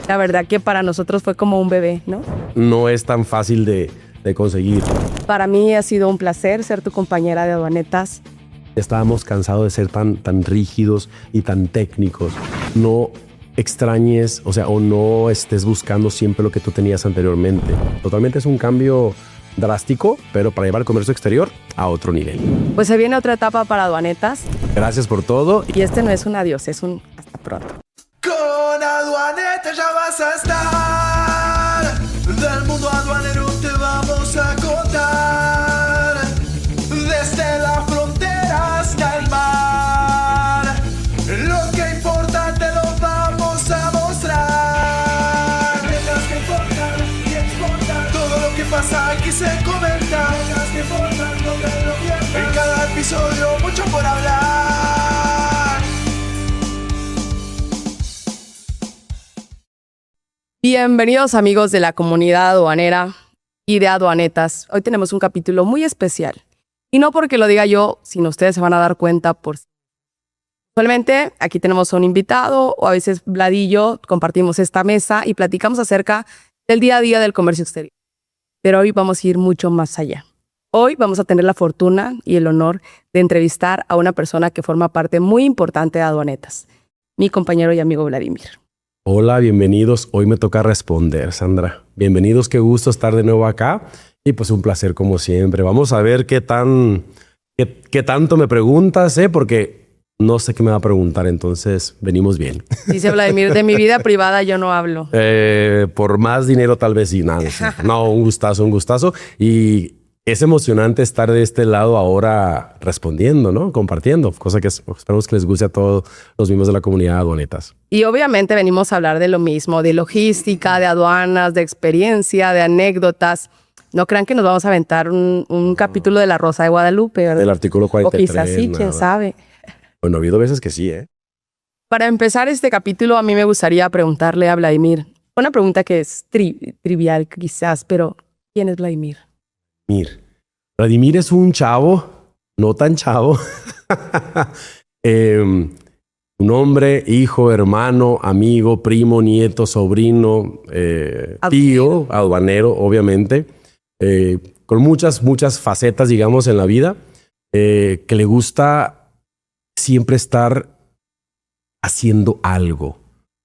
La verdad que para nosotros fue como un bebé, ¿no? No es tan fácil de conseguir. Para mí ha sido un placer ser tu compañera de aduanetas. Estábamos cansados de ser tan rígidos y tan técnicos. No extrañes, o no estés buscando siempre lo que tú tenías anteriormente. Totalmente es un cambio drástico, pero para llevar el comercio exterior a otro nivel. Pues se viene otra etapa para aduanetas. Gracias por todo. Y este no es un adiós, es un hasta pronto. Con Aduanetas ya vas a estar. Del mundo aduanero te vamos a contar. Desde la frontera hasta el mar. Lo que importa te lo vamos a mostrar. Reglas que importan y exportan. Todo lo que pasa aquí se comenta. Reglas que importan, no te lo pierdas. En cada episodio mucho por hablar. Bienvenidos amigos de la comunidad aduanera y de aduanetas. Hoy tenemos un capítulo muy especial. Y no porque lo diga yo, sino ustedes se van a dar cuenta por sí. Usualmente aquí tenemos a un invitado o a veces Vlad y yo compartimos esta mesa y platicamos acerca del día a día del comercio exterior. Pero hoy vamos a ir mucho más allá. Hoy vamos a tener la fortuna y el honor de entrevistar a una persona que forma parte muy importante de aduanetas, mi compañero y amigo Vladimir. Hola, bienvenidos. Hoy me toca responder, Sandra. Bienvenidos, qué gusto estar de nuevo acá. Y pues un placer como siempre. Vamos a ver qué tanto me preguntas, porque no sé qué me va a preguntar, entonces venimos bien. Dice Vladimir, de mi vida privada yo no hablo. Por más dinero tal vez sí, nada. No, un gustazo. Y es emocionante estar de este lado ahora respondiendo, ¿no? Compartiendo, cosa que esperamos que les guste a todos los miembros de la comunidad de aduanetas. Y obviamente venimos a hablar de lo mismo, de logística, de aduanas, de experiencia, de anécdotas. No crean que nos vamos a aventar un capítulo de La Rosa de Guadalupe, ¿verdad? El artículo 43. O quizás sí, quién sabe. Bueno, ha habido veces que sí, ¿eh? Para empezar este capítulo, a mí me gustaría preguntarle a Vladimir, una pregunta que es trivial quizás, pero ¿quién es Vladimir? Vladimir es un chavo, no tan chavo, un hombre, hijo, hermano, amigo, primo, nieto, sobrino, tío, aduanero, obviamente, con muchas facetas, digamos, en la vida, que le gusta siempre estar haciendo algo,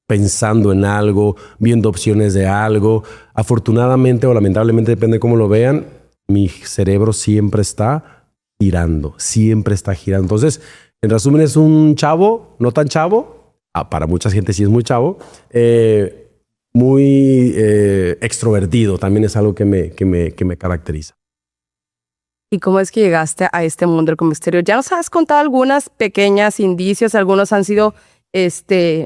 pensando en algo, viendo opciones de algo. Afortunadamente o lamentablemente, depende de cómo lo vean, mi cerebro siempre está girando. Entonces, en resumen, es un chavo, no tan chavo, para mucha gente sí es muy chavo, muy extrovertido, también es algo que me caracteriza. ¿Y cómo es que llegaste a este mundo del comercio exterior? Ya nos has contado algunas pequeñas indicios, algunos han sido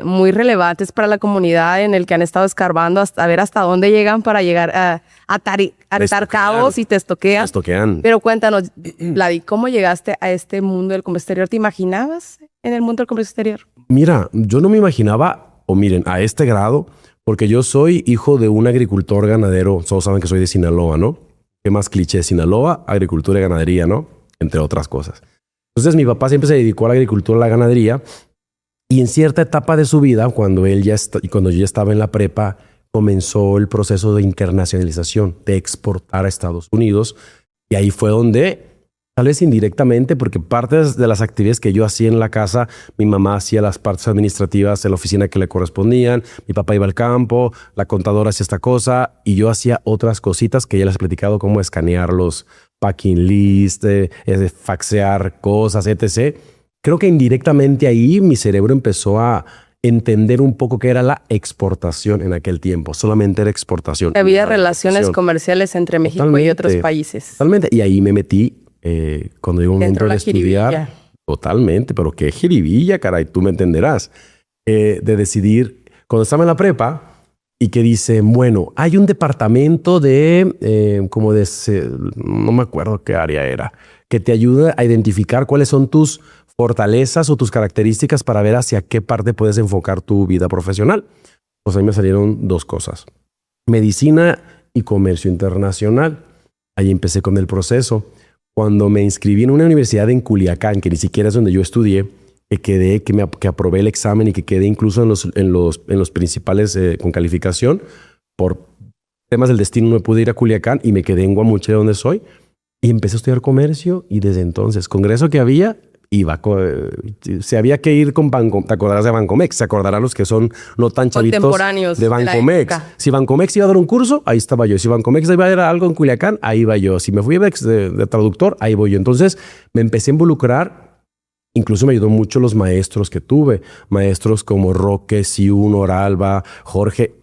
muy relevantes para la comunidad en el que han estado escarbando a ver hasta dónde llegan para llegar a atar cabos y te estoquean. Pero cuéntanos, Vladi, ¿cómo llegaste a este mundo del comercio exterior? ¿Te imaginabas en el mundo del comercio exterior? Mira, yo no me imaginaba, a este grado, porque yo soy hijo de un agricultor ganadero. Todos saben que soy de Sinaloa, ¿no? ¿Qué más cliché? Sinaloa, agricultura y ganadería, ¿no? Entre otras cosas. Entonces mi papá siempre se dedicó a la agricultura y la ganadería. Y en cierta etapa de su vida, cuando yo ya estaba en la prepa, comenzó el proceso de internacionalización, de exportar a Estados Unidos. Y ahí fue donde, tal vez indirectamente, porque partes de las actividades que yo hacía en la casa, mi mamá hacía las partes administrativas de la oficina que le correspondían, mi papá iba al campo, la contadora hacía esta cosa, y yo hacía otras cositas que ya les he platicado, como escanear los packing list, faxear cosas, etc. Creo que indirectamente ahí mi cerebro empezó a entender un poco qué era la exportación en aquel tiempo. Solamente era exportación. Había relaciones comerciales entre México y otros países. Totalmente. Y ahí me metí cuando llegó un momento de estudiar. Totalmente. Pero qué jiribilla, caray. Tú me entenderás. De decidir, cuando estaba en la prepa, y que dice, bueno, hay un departamento no me acuerdo qué área era, que te ayuda a identificar cuáles son tus fortalezas o tus características para ver hacia qué parte puedes enfocar tu vida profesional. Pues ahí me salieron dos cosas: medicina y comercio internacional. Ahí empecé con el proceso. Cuando me inscribí en una universidad en Culiacán, que ni siquiera es donde yo estudié, que quedé, que aprobé el examen y que quedé incluso en los principales con calificación. Por temas del destino no me pude ir a Culiacán y me quedé en Guamuchil, donde soy, y empecé a estudiar comercio. Y desde entonces, congreso que había, iba. Se había que ir con Bancomex. ¿Te acordarás de Bancomex? Se acordarán los que son no tan chavitos Contemporáneos de de la Bancomex. época. Si Bancomex iba a dar un curso, ahí estaba yo. Si Bancomex iba a dar algo en Culiacán, ahí iba yo. Si me fui de traductor, ahí voy yo. Entonces me empecé a involucrar. Incluso me ayudó mucho los maestros que tuve. Maestros como Roque, Siun, Oralba, Jorge,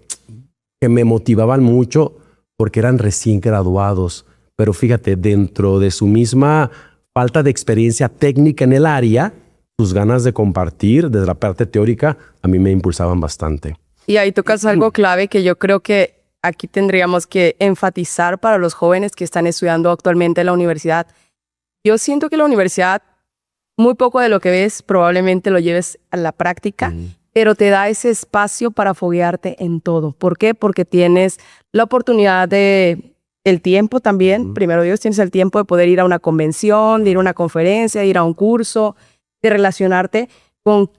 que me motivaban mucho porque eran recién graduados. Pero fíjate, dentro de su misma falta de experiencia técnica en el área, sus ganas de compartir desde la parte teórica a mí me impulsaban bastante. Y ahí tocas algo clave que yo creo que aquí tendríamos que enfatizar para los jóvenes que están estudiando actualmente en la universidad. Yo siento que la universidad, muy poco de lo que ves probablemente lo lleves a la práctica, pero te da ese espacio para foguearte en todo. ¿Por qué? Porque tienes la oportunidad el tiempo también. Primero Dios, tienes el tiempo de poder ir a una convención, de ir a una conferencia, de ir a un curso, de relacionarte con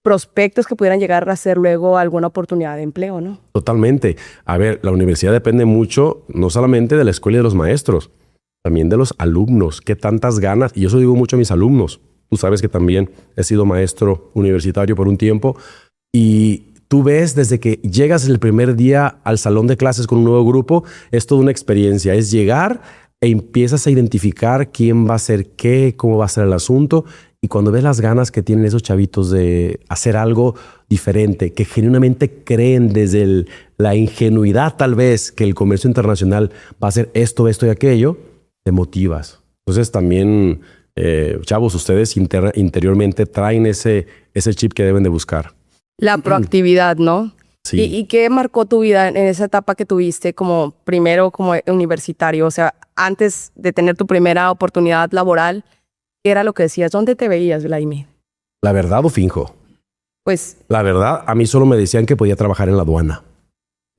prospectos que pudieran llegar a ser luego alguna oportunidad de empleo, ¿no? Totalmente. A ver, la universidad depende mucho, no solamente de la escuela y de los maestros, también de los alumnos. Qué tantas ganas. Y yo eso digo mucho a mis alumnos. Tú sabes que también he sido maestro universitario por un tiempo. Y tú ves desde que llegas el primer día al salón de clases con un nuevo grupo, es toda una experiencia. Es llegar e empiezas a identificar quién va a hacer qué, cómo va a ser el asunto. Y cuando ves las ganas que tienen esos chavitos de hacer algo diferente, que genuinamente creen desde la ingenuidad tal vez que el comercio internacional va a hacer esto, esto y aquello, te motivas. Entonces también, chavos, ustedes interiormente traen ese chip que deben de buscar. La proactividad, ¿no? Sí. ¿Y qué marcó tu vida en esa etapa que tuviste como primero como universitario? O sea, antes de tener tu primera oportunidad laboral, ¿qué era lo que decías? ¿Dónde te veías, Vladimir? ¿La verdad o finjo? Pues La verdad, a mí solo me decían que podía trabajar en la aduana.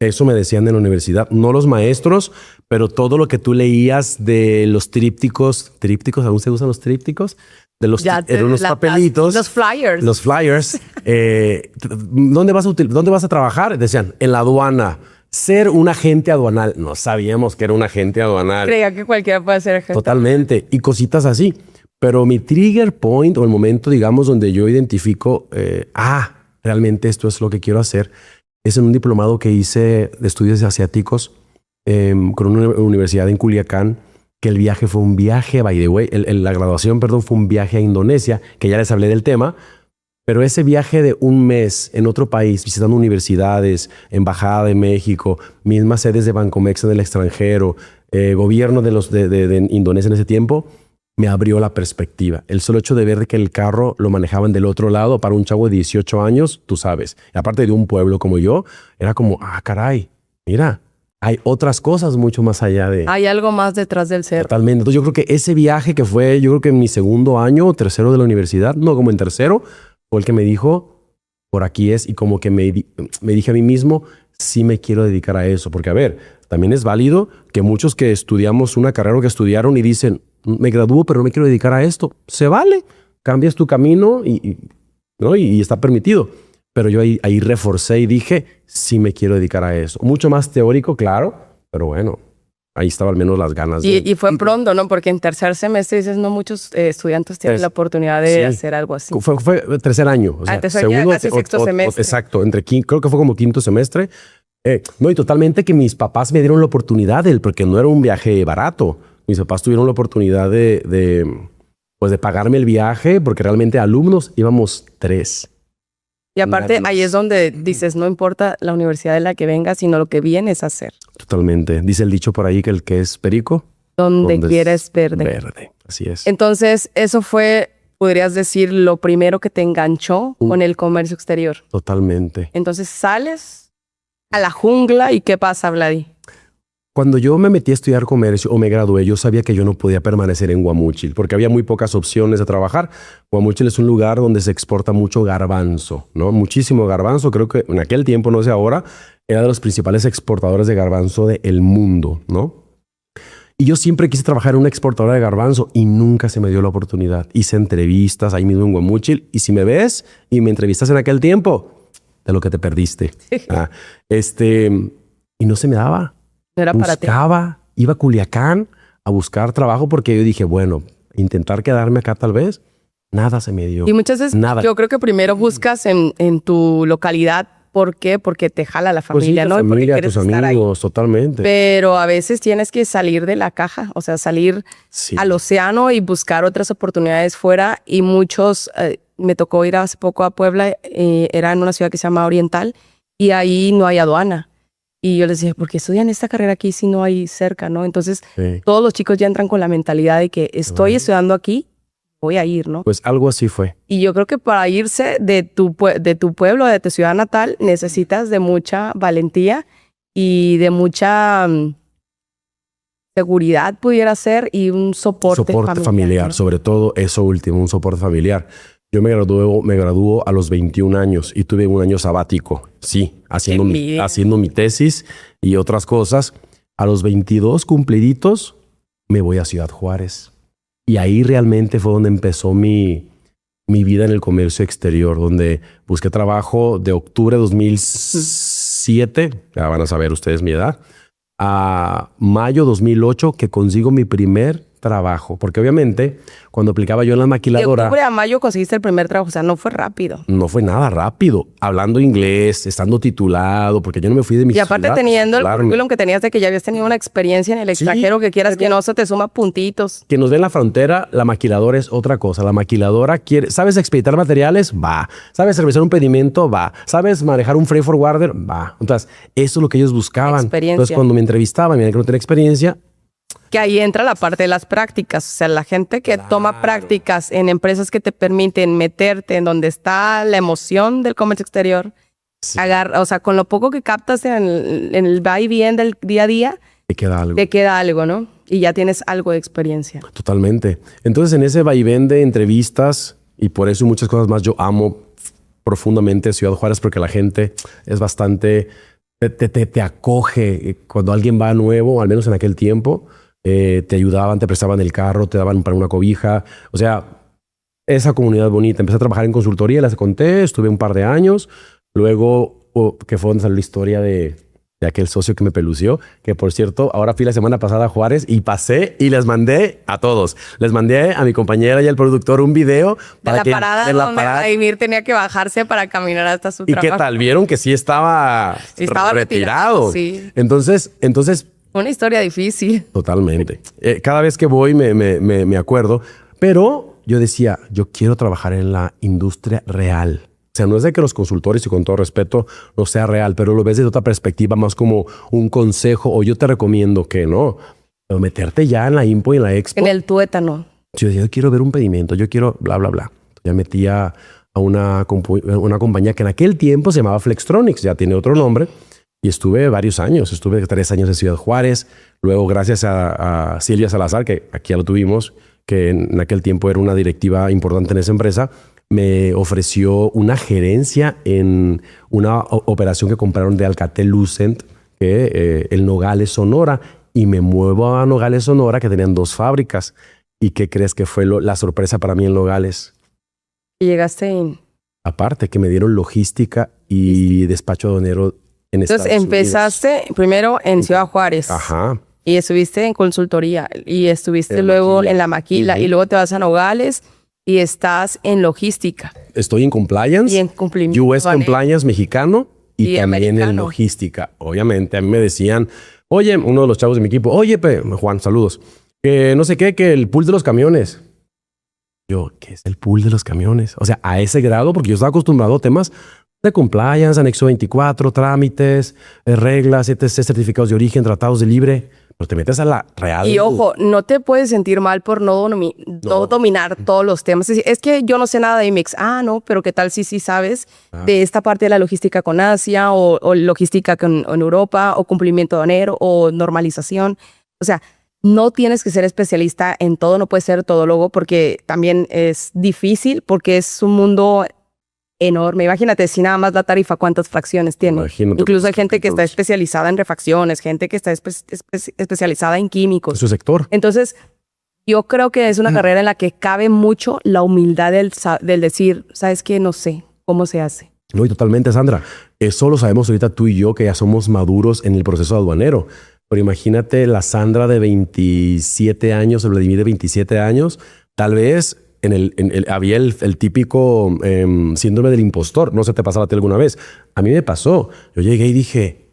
Eso me decían en la universidad. No los maestros, pero todo lo que tú leías de los trípticos. ¿Trípticos? ¿Aún se usan los trípticos? De los eran unos papelitos. Los flyers. Los flyers. ¿Dónde vas a trabajar? Decían, en la aduana. Ser un agente aduanal. No sabíamos que era un agente aduanal. Creía que cualquiera puede ser agente. Totalmente. Y cositas así. Pero mi trigger point o el momento, digamos, donde yo identifico, realmente esto es lo que quiero hacer, es en un diplomado que hice de estudios asiáticos con una universidad en Culiacán, que el viaje fue un viaje, by the way, la graduación, perdón, fue un viaje a Indonesia, que ya les hablé del tema, pero ese viaje de un mes en otro país, visitando universidades, Embajada de México, mismas sedes de Bancomex en el extranjero, gobierno de Indonesia en ese tiempo, me abrió la perspectiva. El solo hecho de ver que el carro lo manejaban del otro lado para un chavo de 18 años, tú sabes, y aparte de un pueblo como yo, era como, caray, mira, hay otras cosas mucho más allá de... Hay algo más detrás del ser. Totalmente. Entonces yo creo que ese viaje que fue, yo creo que en mi segundo año o tercero de la universidad, no, como en tercero, fue el que me dijo, por aquí es, y como que me dije a mí mismo, sí me quiero dedicar a eso. Porque a ver, también es válido que muchos que estudiamos una carrera que estudiaron y dicen, me gradúo, pero no me quiero dedicar a esto. Se vale. Cambias tu camino y está permitido. Pero yo ahí reforcé y dije, sí me quiero dedicar a eso. Mucho más teórico, claro, pero bueno, ahí estaba al menos las ganas. Y fue pronto, ¿no? Porque en tercer semestre dices, no muchos estudiantes tienen la oportunidad de hacer algo así. Fue tercer año. O sea, segundo, casi sexto semestre. Exacto, creo que fue como quinto semestre. No, y totalmente que mis papás me dieron la oportunidad, porque no era un viaje barato. Mis papás tuvieron la oportunidad de pagarme el viaje, porque realmente alumnos íbamos 3. Y aparte, ahí es donde dices, no importa la universidad de la que vengas, sino lo que vienes a hacer. Totalmente. Dice el dicho por ahí que el que es perico, donde quieres verde. Verde, así es. Entonces, eso fue, podrías decir, lo primero que te enganchó con el comercio exterior. Totalmente. Entonces, sales a la jungla y ¿qué pasa, Vladi? Cuando yo me metí a estudiar comercio o me gradué, yo sabía que yo no podía permanecer en Guamúchil porque había muy pocas opciones de trabajar. Guamúchil es un lugar donde se exporta mucho garbanzo, ¿no? Muchísimo garbanzo. Creo que en aquel tiempo, no sé ahora, era de los principales exportadores de garbanzo del mundo, ¿no? Y yo siempre quise trabajar en una exportadora de garbanzo y nunca se me dio la oportunidad. Hice entrevistas ahí mismo en Guamúchil y si me ves y me entrevistas en aquel tiempo, de lo que te perdiste. Y no se me daba. No era para ti. Buscaba, iba a Culiacán a buscar trabajo porque yo dije, bueno, intentar quedarme acá tal vez. Nada se me dio. Y muchas veces Nada. yo creo que primero buscas en tu localidad. ¿Por qué? Porque te jala la Pues sí, familia, tu ¿no? Y porque familia, quieres tus estar ahí. amigos, totalmente. Pero a veces tienes que salir de la caja, o sea, salir Sí. al océano y buscar otras oportunidades fuera. Y muchos, me tocó ir hace poco a Puebla, era en una ciudad que se llama Oriental, y ahí no hay aduana. Y yo les dije, ¿por qué estudian esta carrera aquí si no hay cerca, no? Entonces, Sí. todos los chicos ya entran con la mentalidad de que estoy estudiando aquí, voy a ir, ¿no? Pues algo así fue. Y yo creo que para irse de tu pueblo, de tu ciudad natal, necesitas de mucha valentía y de mucha seguridad, pudiera ser, y un soporte familiar, ¿no? sobre todo eso último, un soporte familiar. Yo me graduó a los 21 años y tuve un año sabático, sí, haciendo mi tesis y otras cosas. A los 22 cumpliditos me voy a Ciudad Juárez. Y ahí realmente fue donde empezó mi vida en el comercio exterior, donde busqué trabajo de octubre de 2007, ya van a saber ustedes mi edad, a mayo 2008 que consigo mi primer trabajo. Porque obviamente cuando aplicaba yo en la De maquiladora... octubre a mayo conseguiste el primer trabajo, o sea, no fue rápido. No fue nada rápido. Hablando inglés, estando titulado, porque yo no me fui de mi Y aparte ciudad teniendo a el titularme. currículum que tenías de que ya habías tenido una experiencia en el extranjero, que quieras que no, se te suma puntitos. Que nos ve en la frontera, la maquiladora es otra cosa. La maquiladora quiere... ¿Sabes expeditar materiales? Va. ¿Sabes revisar un pedimento? Va. ¿Sabes manejar un freight forwarder? Va. Entonces, eso es lo que ellos buscaban. Experiencia. Entonces, cuando me entrevistaban, mira que no tenía experiencia, Que ahí entra la parte de las prácticas. O sea, la gente que toma prácticas en empresas que te permiten meterte en donde está la emoción del comercio exterior, sí, o sea, con lo poco que captas en el va y bien del día a día, te queda algo. te queda algo, ¿no? Y ya tienes algo de experiencia. Totalmente. Entonces, en ese vaivén de entrevistas y por eso y muchas cosas más, yo amo profundamente Ciudad Juárez porque la gente es bastante... Te acoge cuando alguien va nuevo, al menos en aquel tiempo. Te ayudaban, te prestaban el carro, te daban para una cobija. O sea, esa comunidad bonita. Empecé a trabajar en consultoría, les conté, estuve un par de años. Luego, que fue donde salió la historia de aquel socio que me pelució, que por cierto, ahora fui la semana pasada a Juárez y pasé y les mandé a todos. Les mandé a mi compañera y al productor un video De la parada donde Vladimir tenía que bajarse para caminar hasta su trabajo. ¿Y qué tal? Vieron que sí estaba retirado. Sí. Entonces, una historia difícil. totalmente. Cada vez que voy me acuerdo, pero yo decía, yo quiero trabajar en la industria real. O sea, no es de que los consultores, y con todo respeto, no sea real, pero lo ves desde otra perspectiva, más como un consejo, o yo te recomiendo que no. Pero meterte ya en la Impo y en la Expo. En el tuétano. Yo decía, yo quiero ver un pedimento, yo quiero bla, bla, bla. Ya metía a una compañía que en aquel tiempo se llamaba Flextronics, ya tiene otro nombre. Y estuve varios años, estuve 3 años en Ciudad Juárez. Luego, gracias a Silvia Salazar, que aquí ya lo tuvimos, que en aquel tiempo era una directiva importante en esa empresa, me ofreció una gerencia en una operación que compraron de Alcatel-Lucent, que el Nogales, Sonora. Y me muevo a Nogales, Sonora, que tenían 2 fábricas. ¿Y qué crees que fue la sorpresa para mí en Nogales? Y llegaste en... Aparte, que me dieron logística y despacho aduanero en Estados Entonces empezaste primero en Ciudad Juárez. Ajá. Y estuviste en consultoría. Y estuviste En luego maquila. en la maquila. Y luego te vas a Nogales y estás en logística. Estoy en compliance. Y en cumplimiento. US Compliance mexicano y también americano. en logística. Obviamente, a mí me decían, oye, uno de los chavos de mi equipo, oye, Juan, saludos. Que no sé qué, que el pool de los camiones. Yo, ¿qué es el pool de los camiones? O sea, a ese grado, porque yo estaba acostumbrado a temas de compliance, anexo 24, trámites, reglas, etc., certificados de origen, tratados de libre. Pero te metes a la real. Y ojo, no te puedes sentir mal por no dominar todos los temas. Es que yo no sé nada de IMEX. Ah, no, pero ¿qué tal si sí sabes de esta parte de la logística con Asia o logística en Europa o cumplimiento aduanero o normalización? O sea, no tienes que ser especialista en todo, no puedes ser todólogo porque también es difícil porque es un mundo enorme. Imagínate, si nada más la tarifa, ¿cuántas fracciones tiene? Imagínate. Incluso hay gente que está especializada en refacciones, gente que está especializada en químicos. Su sector. Entonces, yo creo que es una carrera en la que cabe mucho la humildad del decir, ¿sabes qué? No sé cómo se hace. No, y totalmente, Sandra. Eso lo sabemos ahorita tú y yo, que ya somos maduros en el proceso aduanero. Pero imagínate la Sandra de 27 años, el Vladimir de 27 años, tal vez había el típico síndrome del impostor. No sé, te pasaba a ti alguna vez. A mí me pasó. Yo llegué y dije,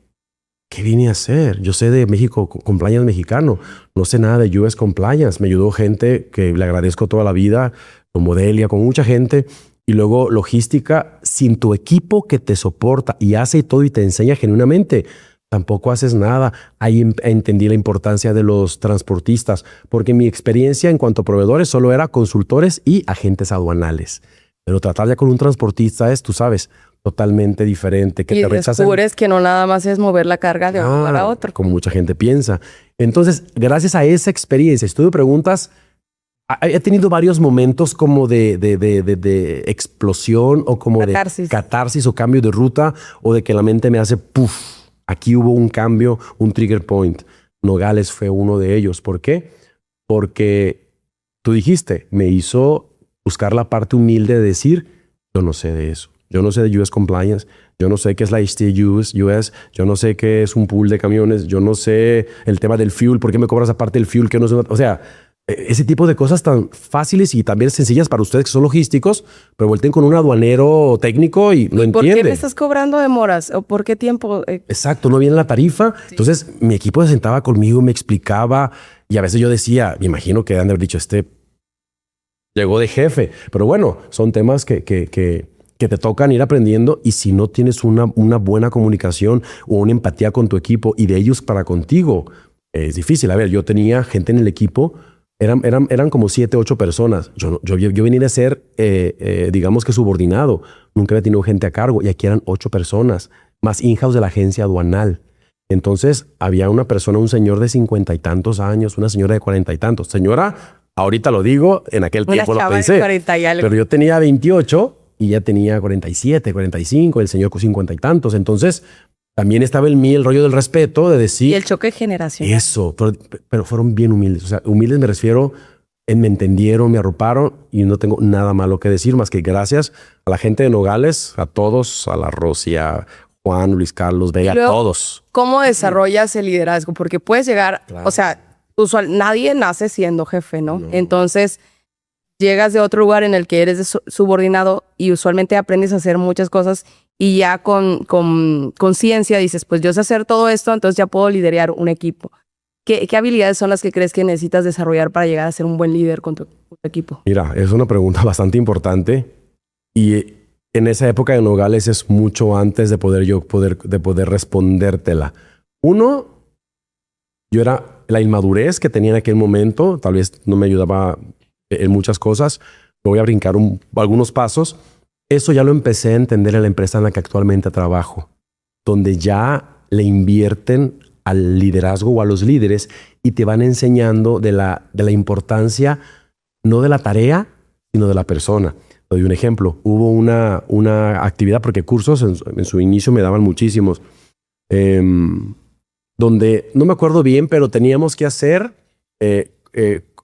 ¿qué vine a hacer? Yo sé de México, compliance mexicano. No sé nada de US Compliance. Me ayudó gente que le agradezco toda la vida, como Delia, con mucha gente. Y luego logística, sin tu equipo que te soporta y hace todo y te enseña genuinamente, tampoco haces nada. Ahí entendí la importancia de los transportistas, porque mi experiencia en cuanto a proveedores solo era consultores y agentes aduanales. Pero tratar ya con un transportista es, tú sabes, totalmente diferente. Que Y te rechacen. descubres que no nada más es mover la carga de un lugar a otro. Como mucha gente piensa. Entonces, gracias a esa experiencia, si tú me preguntas, he tenido varios momentos como de explosión o como Catarsis. de catarsis o cambio de ruta o de que la mente me hace puff. Aquí hubo un cambio, un trigger point. Nogales fue uno de ellos. ¿Por qué? Porque tú dijiste, me hizo buscar la parte humilde de decir, yo no sé de eso. Yo no sé de US Compliance. Yo no sé qué es la US. Yo no sé qué es un pool de camiones. Yo no sé el tema del fuel. ¿Por qué me cobras aparte del fuel? Que no es o sea, ese tipo de cosas tan fáciles y también sencillas para ustedes que son logísticos, pero vuelten con un aduanero técnico y no entiende. ¿Por qué me estás cobrando demoras? ¿O por qué tiempo? Exacto, no viene la tarifa. Sí. Entonces, mi equipo se sentaba conmigo, me explicaba y a veces yo decía, me imagino que han de haber dicho, llegó de jefe. Pero bueno, son temas que te tocan ir aprendiendo y si no tienes una buena comunicación o una empatía con tu equipo y de ellos para contigo, es difícil. A ver, yo tenía gente en el equipo. Eran como 7, 8 personas. Yo venía a ser, digamos que subordinado. Nunca había tenido gente a cargo. Y aquí eran 8 personas, más in-house de la agencia aduanal. Entonces, había una persona, un señor de 50 y tantos años, una señora de 40 y tantos. Señora, ahorita lo digo, en aquel tiempo lo pensé. 40 y algo. Pero yo tenía 28 y ya tenía 47, 45, el señor con 50 y tantos. Entonces, también estaba en mí el rollo del respeto de decir... Y el choque generacional. Eso, pero fueron bien humildes. O sea, humildes me refiero me entendieron, me arroparon y no tengo nada malo que decir más que gracias a la gente de Nogales, a todos, a la Rosia, Juan, Luis Carlos, Vega, luego, todos. ¿Cómo desarrollas el liderazgo? Porque puedes llegar, claro. O sea, nadie nace siendo jefe, ¿no? Entonces, llegas de otro lugar en el que eres subordinado y usualmente aprendes a hacer muchas cosas y ya con conciencia dices, pues yo sé hacer todo esto, entonces ya puedo liderar un equipo. ¿Qué habilidades son las que crees que necesitas desarrollar para llegar a ser un buen líder con tu equipo? Mira, es una pregunta bastante importante y en esa época de Nogales es mucho antes de poder respondértela. Uno, yo era la inmadurez que tenía en aquel momento, tal vez no me ayudaba en muchas cosas. Me voy a brincar algunos pasos. Eso ya lo empecé a entender en la empresa en la que actualmente trabajo, donde ya le invierten al liderazgo o a los líderes y te van enseñando de la importancia no de la tarea, sino de la persona. Te doy un ejemplo. Hubo una actividad, porque cursos en su inicio me daban muchísimos, donde no me acuerdo bien, pero teníamos que hacer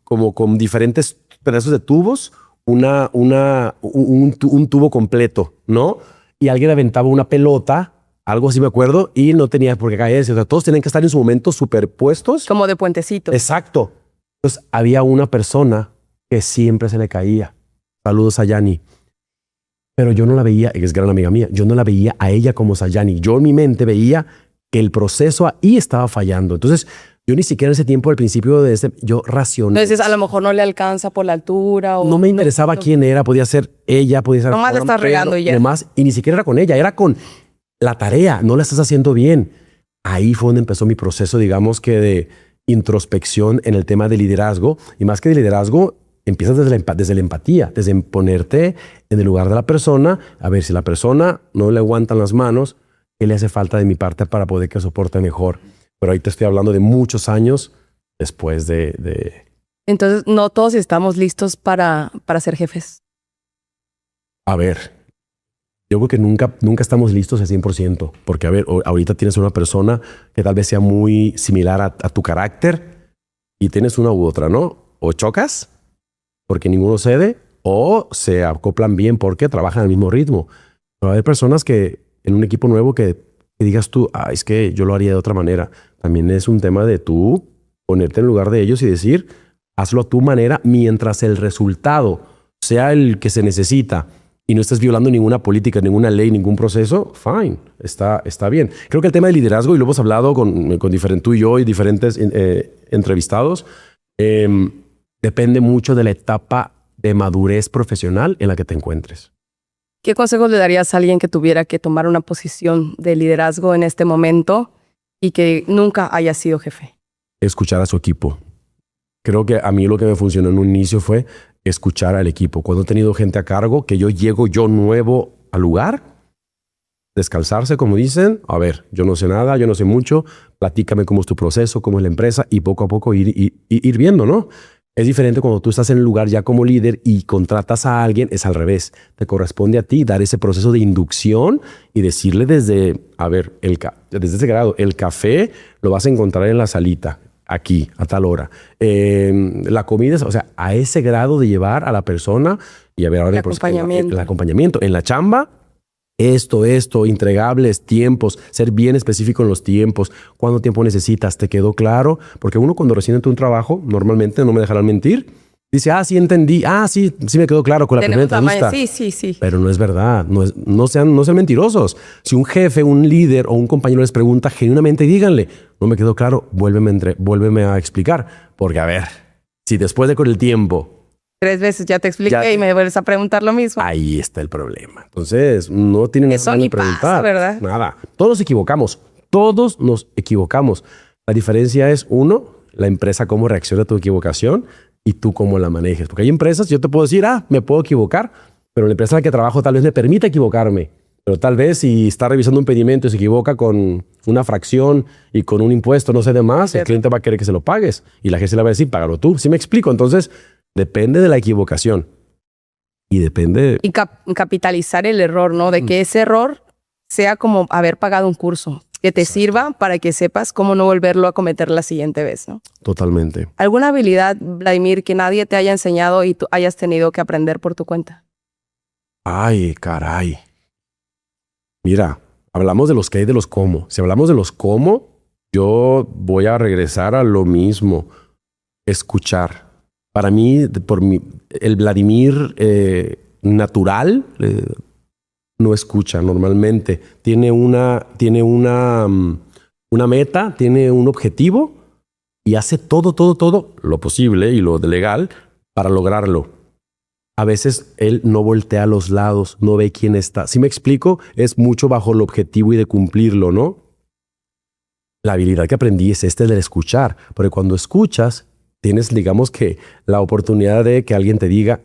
como con diferentes pedazos de tubos un tubo completo, ¿no? Y alguien aventaba una pelota, algo así me acuerdo, y no tenía por qué caerse. O sea, todos tenían que estar en su momento superpuestos. Como de puentecitos. Exacto. Entonces, había una persona que siempre se le caía. Saludos a Yani. Pero yo no la veía, es gran amiga mía, yo no la veía a ella como Sayani. Yo en mi mente veía que el proceso ahí estaba fallando. Entonces, yo ni siquiera en ese tiempo, al principio yo racioné. Entonces, a lo mejor no le alcanza por la altura. O no me interesaba quién era, podía ser ella, podía ser... Nomás la estás regando y ya. Y ni siquiera era con ella, era con la tarea, no la estás haciendo bien. Ahí fue donde empezó mi proceso, digamos que de introspección en el tema de liderazgo. Y más que de liderazgo, empiezas desde la empatía, desde ponerte en el lugar de la persona, a ver si la persona no le aguantan las manos, qué le hace falta de mi parte para poder que soporte mejor. Pero ahí te estoy hablando de muchos años después de... Entonces, no todos estamos listos para ser jefes. A ver, Yo creo que nunca estamos listos al 100%, porque a ver, ahorita tienes una persona que tal vez sea muy similar a tu carácter y tienes una u otra, ¿no? O chocas porque ninguno cede, o se acoplan bien porque trabajan al mismo ritmo. Pero hay personas que en un equipo nuevo que digas tú, es que yo lo haría de otra manera. También es un tema de tú ponerte en lugar de ellos y decir, hazlo a tu manera mientras el resultado sea el que se necesita y no estés violando ninguna política, ninguna ley, ningún proceso, fine, está bien. Creo que el tema del liderazgo, y lo hemos hablado con tú y yo y diferentes entrevistados, depende mucho de la etapa de madurez profesional en la que te encuentres. ¿Qué consejos le darías a alguien que tuviera que tomar una posición de liderazgo en este momento y que nunca haya sido jefe? Escuchar a su equipo. Creo que a mí lo que me funcionó en un inicio fue escuchar al equipo. Cuando he tenido gente a cargo, que llego nuevo al lugar, descalzarse, como dicen, a ver, yo no sé nada, yo no sé mucho, platícame cómo es tu proceso, cómo es la empresa, y poco a poco ir viendo, ¿no? Es diferente cuando tú estás en el lugar ya como líder y contratas a alguien, es al revés. Te corresponde a ti dar ese proceso de inducción y decirle desde ese grado, el café lo vas a encontrar en la salita, aquí, a tal hora. La comida, o sea, a ese grado de llevar a la persona y a ver ahora el acompañamiento. En la chamba, esto, entregables, tiempos, ser bien específico en los tiempos, cuánto tiempo necesitas, ¿te quedó claro? Porque uno cuando recién entra un trabajo, normalmente, no me dejarán mentir, dice, sí entendí, sí me quedó claro con la primera entrevista. Sí. Pero no es verdad, no sean mentirosos. Si un jefe, un líder o un compañero les pregunta genuinamente, díganle, no me quedó claro, vuélveme a explicar. Porque a ver, si después de con el tiempo 3 veces ya te expliqué y me vuelves a preguntar lo mismo. Ahí está el problema. Entonces, no tienen nada que preguntar. Pasa, ¿verdad? Nada. Todos nos equivocamos. La diferencia es, uno, la empresa cómo reacciona a tu equivocación y tú cómo la manejes. Porque hay empresas, yo te puedo decir, me puedo equivocar, pero la empresa en la que trabajo tal vez me permita equivocarme. Pero tal vez si está revisando un pedimento y se equivoca con una fracción y con un impuesto, no sé de más, el cliente va a querer que se lo pagues. Y la gente le va a decir, págalo tú. ¿Sí me explico? Entonces, depende de la equivocación. Y depende... Y capitalizar el error, ¿no? De que ese error sea como haber pagado un curso, que te sirva para que sepas cómo no volverlo a cometer la siguiente vez, ¿no? Totalmente. ¿Alguna habilidad, Vladimir, que nadie te haya enseñado y tú hayas tenido que aprender por tu cuenta? Ay, caray. Mira, hablamos de los qué y de los cómo. Si hablamos de los cómo, yo voy a regresar a lo mismo. Escuchar. Para mí, el Vladimir natural no escucha normalmente. Tiene una meta, tiene un objetivo y hace todo lo posible y lo legal para lograrlo. A veces él no voltea a los lados, no ve quién está. Si me explico, es mucho bajo el objetivo y de cumplirlo, ¿no? La habilidad que aprendí es del escuchar, porque cuando escuchas, tienes, digamos que, la oportunidad de que alguien te diga,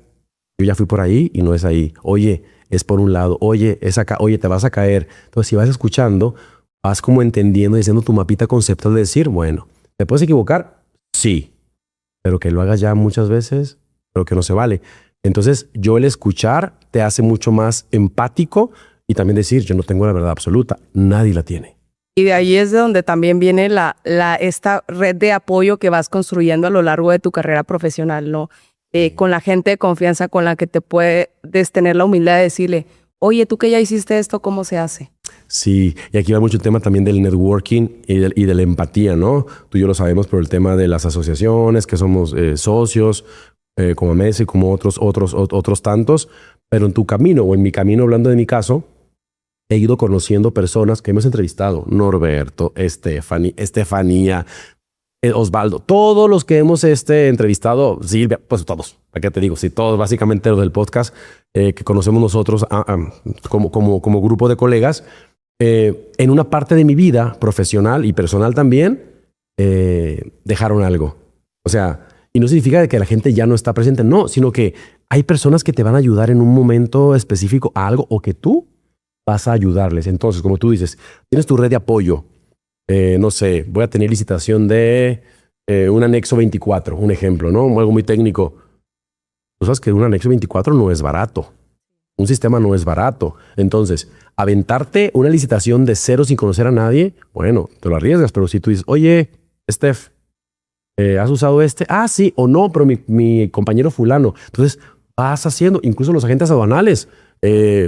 yo ya fui por ahí y no es ahí. Oye, es por un lado. Oye, es acá. Oye, te vas a caer. Entonces, si vas escuchando, vas como entendiendo y haciendo tu mapita conceptual de decir, bueno, ¿te puedes equivocar? Sí. Pero que lo hagas ya muchas veces, creo que no se vale. Entonces, el escuchar te hace mucho más empático y también decir, yo no tengo la verdad absoluta. Nadie la tiene. Y de ahí es de donde también viene esta red de apoyo que vas construyendo a lo largo de tu carrera profesional, ¿no? Con la gente de confianza con la que te puedes tener la humildad de decirle, oye, tú que ya hiciste esto, ¿cómo se hace? Sí, y aquí va mucho el tema también del networking y de la empatía, ¿no? Tú y yo lo sabemos por el tema de las asociaciones, que somos socios, como AMES y como otros tantos, pero en tu camino o en mi camino, hablando de mi caso, he ido conociendo personas que hemos entrevistado, Norberto, Estefanía, Osvaldo, todos los que hemos entrevistado, Silvia, pues todos, ¿para qué te digo? Sí, todos básicamente los del podcast que conocemos nosotros como grupo de colegas, en una parte de mi vida profesional y personal también, dejaron algo. O sea, y no significa que la gente ya no está presente, no, sino que hay personas que te van a ayudar en un momento específico a algo o que tú vas a ayudarles. Entonces, como tú dices, tienes tu red de apoyo. No sé, voy a tener licitación de un anexo 24, un ejemplo, ¿no? Algo muy técnico. Tú sabes que un anexo 24 no es barato. Un sistema no es barato. Entonces, aventarte una licitación de cero sin conocer a nadie, bueno, te lo arriesgas, pero si tú dices, oye, Steph, ¿has usado este? Ah, sí, o no, pero mi compañero fulano. Entonces, vas haciendo, incluso los agentes aduanales.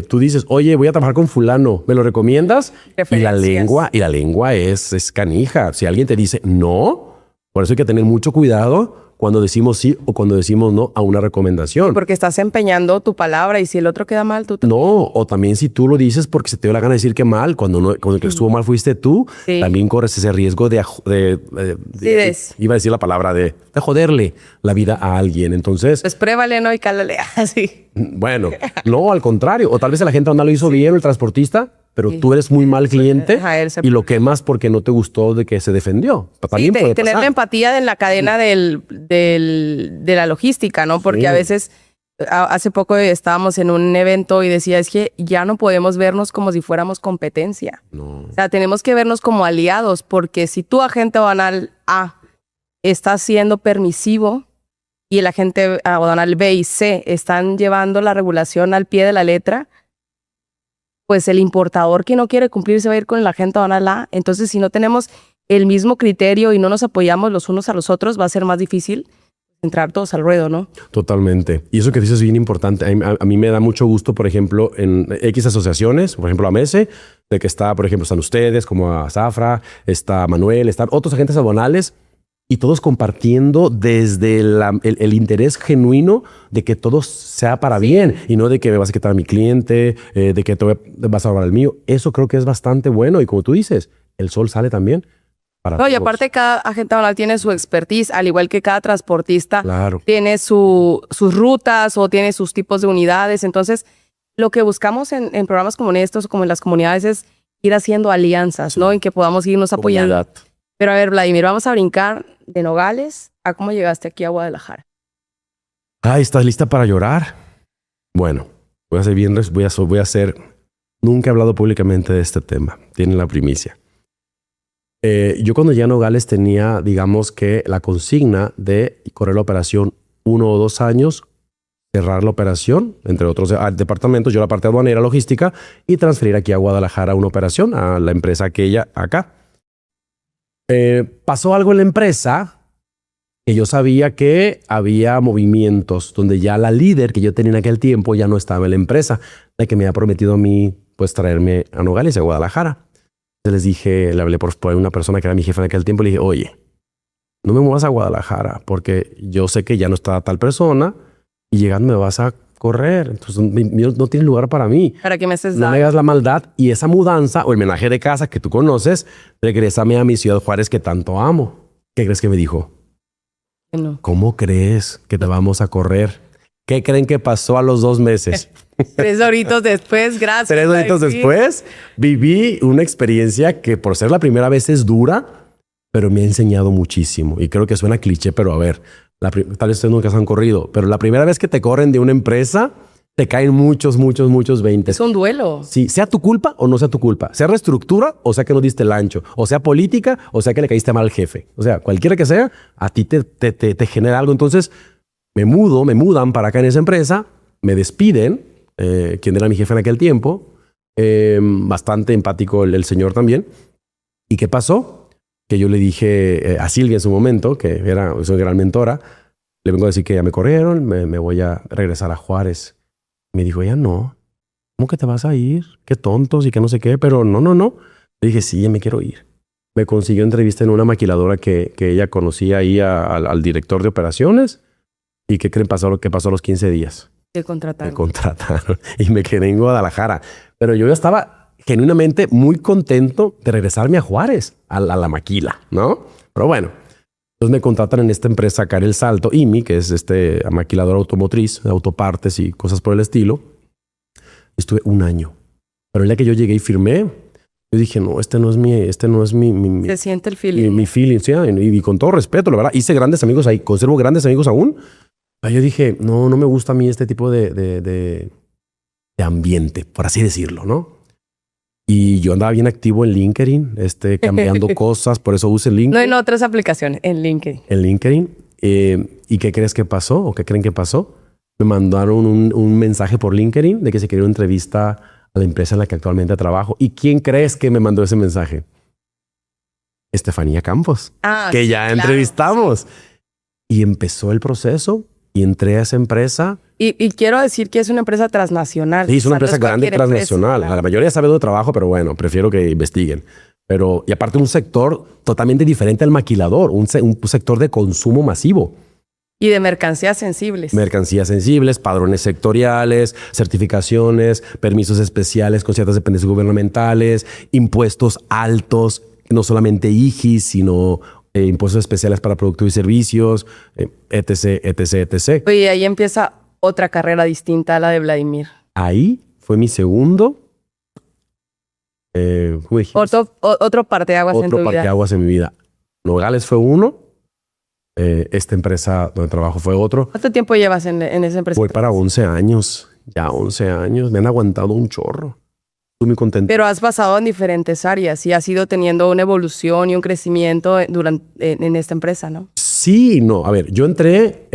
Tú dices, oye, voy a trabajar con fulano, ¿me lo recomiendas? Y la lengua es canija. Si alguien te dice no, por eso hay que tener mucho cuidado cuando decimos sí o cuando decimos no a una recomendación. Porque estás empeñando tu palabra y si el otro queda mal, tú... No, o también si tú lo dices porque se te dio la gana de decir que mal, cuando el que estuvo mal fuiste tú, Sí. también corres ese riesgo de iba a decir la palabra de joderle la vida a alguien. Entonces, Pues pruébale, ¿no? Y cálale así. bueno, no, al contrario. O tal vez la gente no lo hizo bien, o el transportista, pero tú eres muy mal cliente Ajá, él se- y lo quemas porque no te gustó de que se defendió. También Sí, puede tener pasar. la empatía en la cadena de la logística, ¿no? Porque Sí. a veces, hace poco estábamos en un evento y decía, es que ya no podemos vernos como si fuéramos competencia. No. O sea, tenemos que vernos como aliados, porque si tu agente aduanal A está siendo permisivo y el agente aduanal B y C están llevando la regulación al pie de la letra, pues el importador que no quiere cumplir se va a ir con el agente aduanal A. Entonces, si no tenemos el mismo criterio y no nos apoyamos los unos a los otros, va a ser más difícil entrar todos al ruedo, ¿no? Totalmente. Y eso que dices es bien importante. A mí me da mucho gusto, por ejemplo, en X asociaciones, por ejemplo, AMESE, de que está, por ejemplo, están ustedes, como a Zafra, está Manuel, están otros agentes aduanales, y todos compartiendo desde el interés genuino de que todo sea para bien y no de que me vas a quitar a mi cliente, de que vas a robar el mío. Eso creo que es bastante bueno. Y como tú dices, el sol sale también para No, y todos. aparte cada agente aduanal tiene su expertise, al igual que cada transportista Claro. tiene sus rutas o tiene sus tipos de unidades. Entonces, lo que buscamos en programas como estos o como en las comunidades es ir haciendo alianzas, ¿no? En que podamos irnos apoyando. Comunidad. Pero a ver, Vladimir, vamos a brincar de Nogales a cómo llegaste aquí a Guadalajara. Ay, ¿estás lista para llorar? Bueno, voy a ser bien, voy a ser. Nunca he hablado públicamente de este tema. Tienen la primicia. Yo cuando llegué a Nogales tenía, digamos que la consigna de correr la operación 1 o 2 años, cerrar la operación, entre otros departamentos, yo la parte aduanera, logística, y transferir aquí a Guadalajara una operación a la empresa aquella acá. Pasó algo en la empresa que yo sabía que había movimientos donde ya la líder que yo tenía en aquel tiempo ya no estaba en la empresa, la que me había prometido a mí pues traerme a Nogales, a Guadalajara. Entonces les dije, le hablé por una persona que era mi jefe en aquel tiempo, le dije, oye, no me muevas a Guadalajara porque yo sé que ya no está tal persona y llegando me vas a correr. Entonces no tiene lugar para mí. Para que me estés No me hagas la maldad y esa mudanza o el menaje de casa que tú conoces, regrésame a mi ciudad Juárez que tanto amo. ¿Qué crees que me dijo? No. ¿Cómo crees que te vamos a correr? ¿Qué creen que pasó a los 2 meses? 3 horitos después, gracias. 3 horitos Vladimir. después, viví una experiencia que por ser la primera vez es dura, pero me ha enseñado muchísimo. Y creo que suena cliché, pero a ver, tal vez ustedes nunca se han corrido, pero la primera vez que te corren de una empresa, te caen muchos 20. Es un duelo. Sí, sea tu culpa o no sea tu culpa. Sea reestructura o sea que no diste el ancho. O sea política o sea que le caíste mal al jefe. O sea, cualquiera que sea, a ti te genera algo. Entonces, me mudan para acá en esa empresa, me despiden, quien era mi jefe en aquel tiempo. Bastante empático el señor también. ¿Y qué pasó? Que yo le dije a Silvia en su momento, que era su gran mentora, le vengo a decir que ya me corrieron, me voy a regresar a Juárez. Me dijo, ya no. ¿Cómo que te vas a ir? Qué tontos y que no sé qué, pero no. Le dije, sí, ya me quiero ir. Me consiguió entrevista en una maquiladora que ella conocía ahí al director de operaciones. ¿Y qué creen pasó lo que pasó a los 15 días? Te Me contrataron. contrataron y me quedé en Guadalajara. Pero yo ya estaba genuinamente muy contento de regresarme a Juárez, a la maquila, ¿no? Pero bueno, entonces me contratan en esta empresa acá en El Salto, IMI, que es maquiladora automotriz, de autopartes y cosas por el estilo. Estuve 1 año. Pero el día que yo llegué y firmé, yo dije, no, este no es mi Se siente el feeling. mi feeling, ¿sí? Y con todo respeto, la verdad, hice grandes amigos ahí, conservo grandes amigos aún. Pero yo dije, no me gusta a mí este tipo de ambiente, por así decirlo, ¿no? Y yo andaba bien activo en LinkedIn, cambiando cosas, por eso uso LinkedIn. No en otras aplicaciones, en LinkedIn. En LinkedIn. ¿Y qué crees que pasó? ¿O qué creen que pasó? me mandaron un mensaje por LinkedIn de que se quería una entrevista a la empresa en la que actualmente trabajo. ¿Y quién crees que me mandó ese mensaje? Estefanía Campos, que sí, ya claro. entrevistamos. Y empezó el proceso y entré a esa empresa. Y quiero decir que es una empresa transnacional. Sí, es una O sea, empresa no es grande y cualquier transnacional. empresa. La mayoría sabe dónde trabajo, pero bueno, prefiero que investiguen. Y aparte un sector totalmente diferente al maquilador, un sector de consumo masivo. Y de mercancías sensibles. Mercancías sensibles, padrones sectoriales, certificaciones, permisos especiales con ciertas dependencias gubernamentales, impuestos altos, no solamente IGIS, sino impuestos especiales para productos y servicios, etc, etc, etc. Oye, ahí empieza otra carrera distinta a la de Vladimir. Ahí fue mi segundo... ¿cómo dijiste? Otro parteaguas en tu Otro vida. parteaguas en mi vida. Nogales fue uno. Esta empresa donde trabajo fue otro. ¿Cuánto tiempo llevas en esa empresa? Voy para 11 años. Ya 11 años. Me han aguantado un chorro. Estoy muy contento. Pero has pasado en diferentes áreas y has ido teniendo una evolución y un crecimiento en esta empresa, ¿no? Sí, no. A ver, yo entré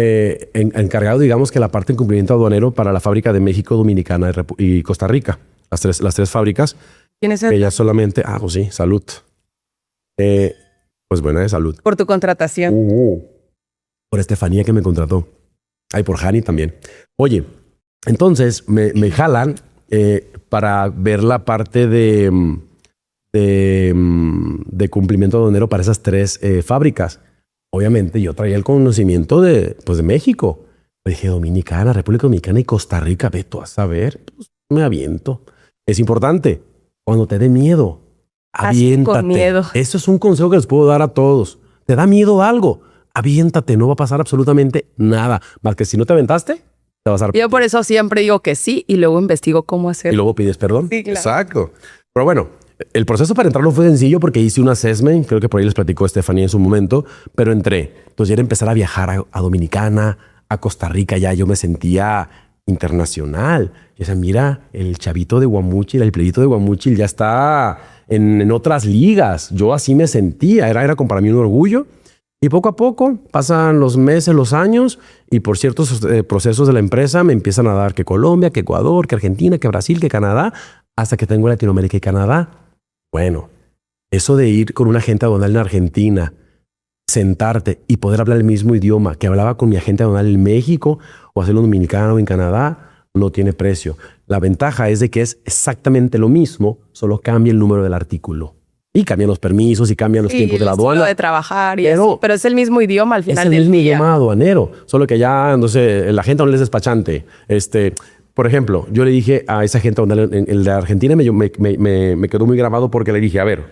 encargado, digamos, que la parte de cumplimiento aduanero para la fábrica de México, Dominicana y Costa Rica. Las tres fábricas. ¿Quién es Ella solamente... pues sí, salud. Pues buena de salud. por tu contratación? Por Estefanía que me contrató. Ay, por Hani también. Oye, entonces me jalan para ver la parte de cumplimiento aduanero para esas tres fábricas. Obviamente yo traía el conocimiento de México. Dije Dominicana, República Dominicana y Costa Rica. Ve tú a saber, pues, me aviento. Es importante. Cuando te dé miedo, aviéntate. Con miedo. Eso es un consejo que les puedo dar a todos. ¿Te da miedo algo? Aviéntate, no va a pasar absolutamente nada. Más que si no te aventaste, te vas a dar... Yo por eso siempre digo que sí y luego investigo cómo Y hacerlo. luego pides perdón. Sí, claro. Exacto. Pero bueno, el proceso para entrar no fue sencillo porque hice un assessment, creo que por ahí les platicó Estefanía en su momento, pero entré. Entonces ya era empezar a viajar a Dominicana, a Costa Rica, ya yo me sentía internacional. Y decía, mira, el chavito de Guamúchil, el playito de Guamúchil ya está en otras ligas. Yo así me sentía, era como para mí un orgullo. Y poco a poco pasan los meses, los años, y por ciertos procesos de la empresa me empiezan a dar que Colombia, que Ecuador, que Argentina, que Brasil, que Canadá, hasta que tengo Latinoamérica y Canadá. Bueno, eso de ir con un agente aduanal en Argentina, sentarte y poder hablar el mismo idioma que hablaba con mi agente aduanal en México o hacerlo en Dominicana o en Canadá, no tiene precio. La ventaja es de que es exactamente lo mismo, solo cambia el número del artículo. Y cambian los permisos y cambian los tiempos de la aduana. De trabajar y Pero- así. Pero es el mismo idioma al final Es el del mismo día. idioma aduanero, solo que ya, no sé, la gente aduanal es despachante. Por ejemplo, yo le dije a esa gente aduanal, el de Argentina me quedó muy grabado porque le dije, a ver,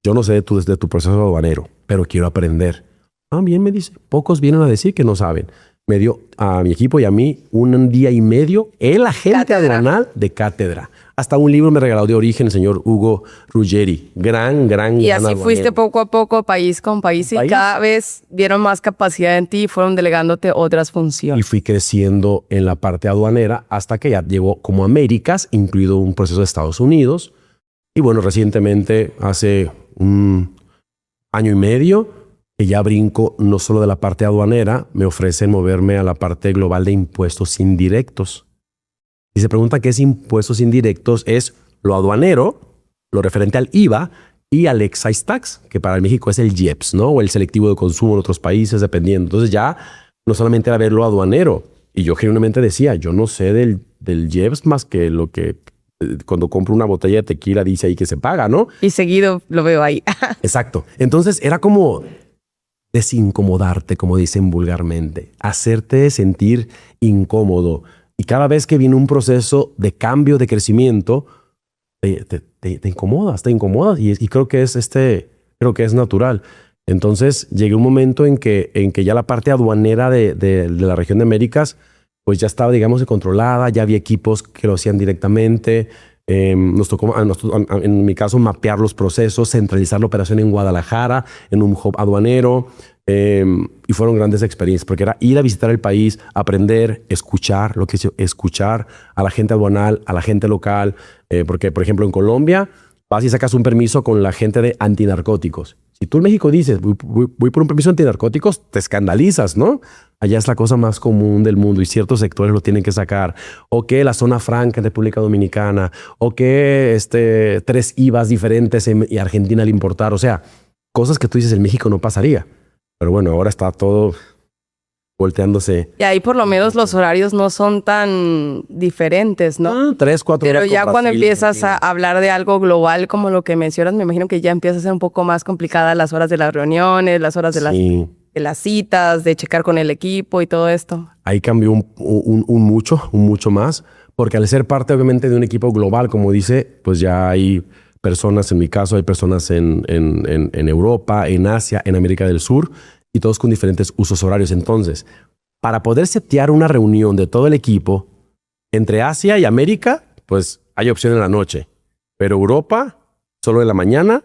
yo no sé de tu proceso aduanero, pero quiero aprender. Ah, bien, me dice. Pocos vienen a decir que no saben. Me dio a mi equipo y a mí un día y medio el agente Cátedra. aduanal de cátedra. Hasta un libro me regaló de origen el señor Hugo Ruggeri. Gran Y así aduanero. fuiste poco a poco, país con país, y País. cada vez vieron más capacidad en ti y fueron delegándote otras Y funciones. fui creciendo en la parte aduanera hasta que ya llegó como Américas, incluido un proceso de Estados Unidos. Y bueno, recientemente, hace un año y medio, que ya brinco no solo de la parte aduanera, me ofrecen moverme a la parte global de impuestos indirectos. Y se pregunta qué es impuestos indirectos, es lo aduanero, lo referente al IVA y al excise tax, que para México es el IEPS, ¿no? O el selectivo de consumo en otros países, dependiendo. Entonces ya no solamente era ver lo aduanero. Y yo genuinamente decía, yo no sé del IEPS más que lo que cuando compro una botella de tequila dice ahí que se paga, ¿no? Y seguido lo veo ahí. Exacto. Entonces era como desincomodarte, como dicen vulgarmente, hacerte sentir incómodo. Y cada vez que viene un proceso de cambio, de crecimiento, te incomodas, y creo que es natural. Entonces llegué a un momento en que ya la parte aduanera de la región de Américas pues ya estaba, digamos, controlada, ya había equipos que lo hacían directamente. Nos tocó, en mi caso, mapear los procesos, centralizar la operación en Guadalajara, en un hub aduanero, y fueron grandes experiencias, porque era ir a visitar el país, aprender, escuchar, lo que es escuchar a la gente aduanal, a la gente local, porque, por ejemplo, en Colombia vas y sacas un permiso con la gente de antinarcóticos. Si tú en México dices, voy por un permiso antinarcóticos, te escandalizas, ¿no? Allá es la cosa más común del mundo y ciertos sectores lo tienen que sacar. O que la zona franca en República Dominicana, o que 3 IVAs diferentes y Argentina al importar. O sea, cosas que tú dices en México no pasaría. Pero bueno, ahora está todo volteándose. Y ahí por lo menos los horarios no son tan diferentes, ¿no? 3, 4 Pero horas ya con cuando Brasil, empiezas a Argentina. hablar de algo global como lo que mencionas, me imagino que ya empieza a ser un poco más complicada las horas de las reuniones, las horas de Sí. de las citas, de checar con el equipo y todo esto. Ahí cambió un mucho más, porque al ser parte obviamente de un equipo global, como dice, pues ya hay personas, en mi caso hay personas en Europa, en Asia, en América del Sur, y todos con diferentes usos horarios. Entonces, para poder setear una reunión de todo el equipo entre Asia y América, pues hay opción en la noche, pero Europa solo en la mañana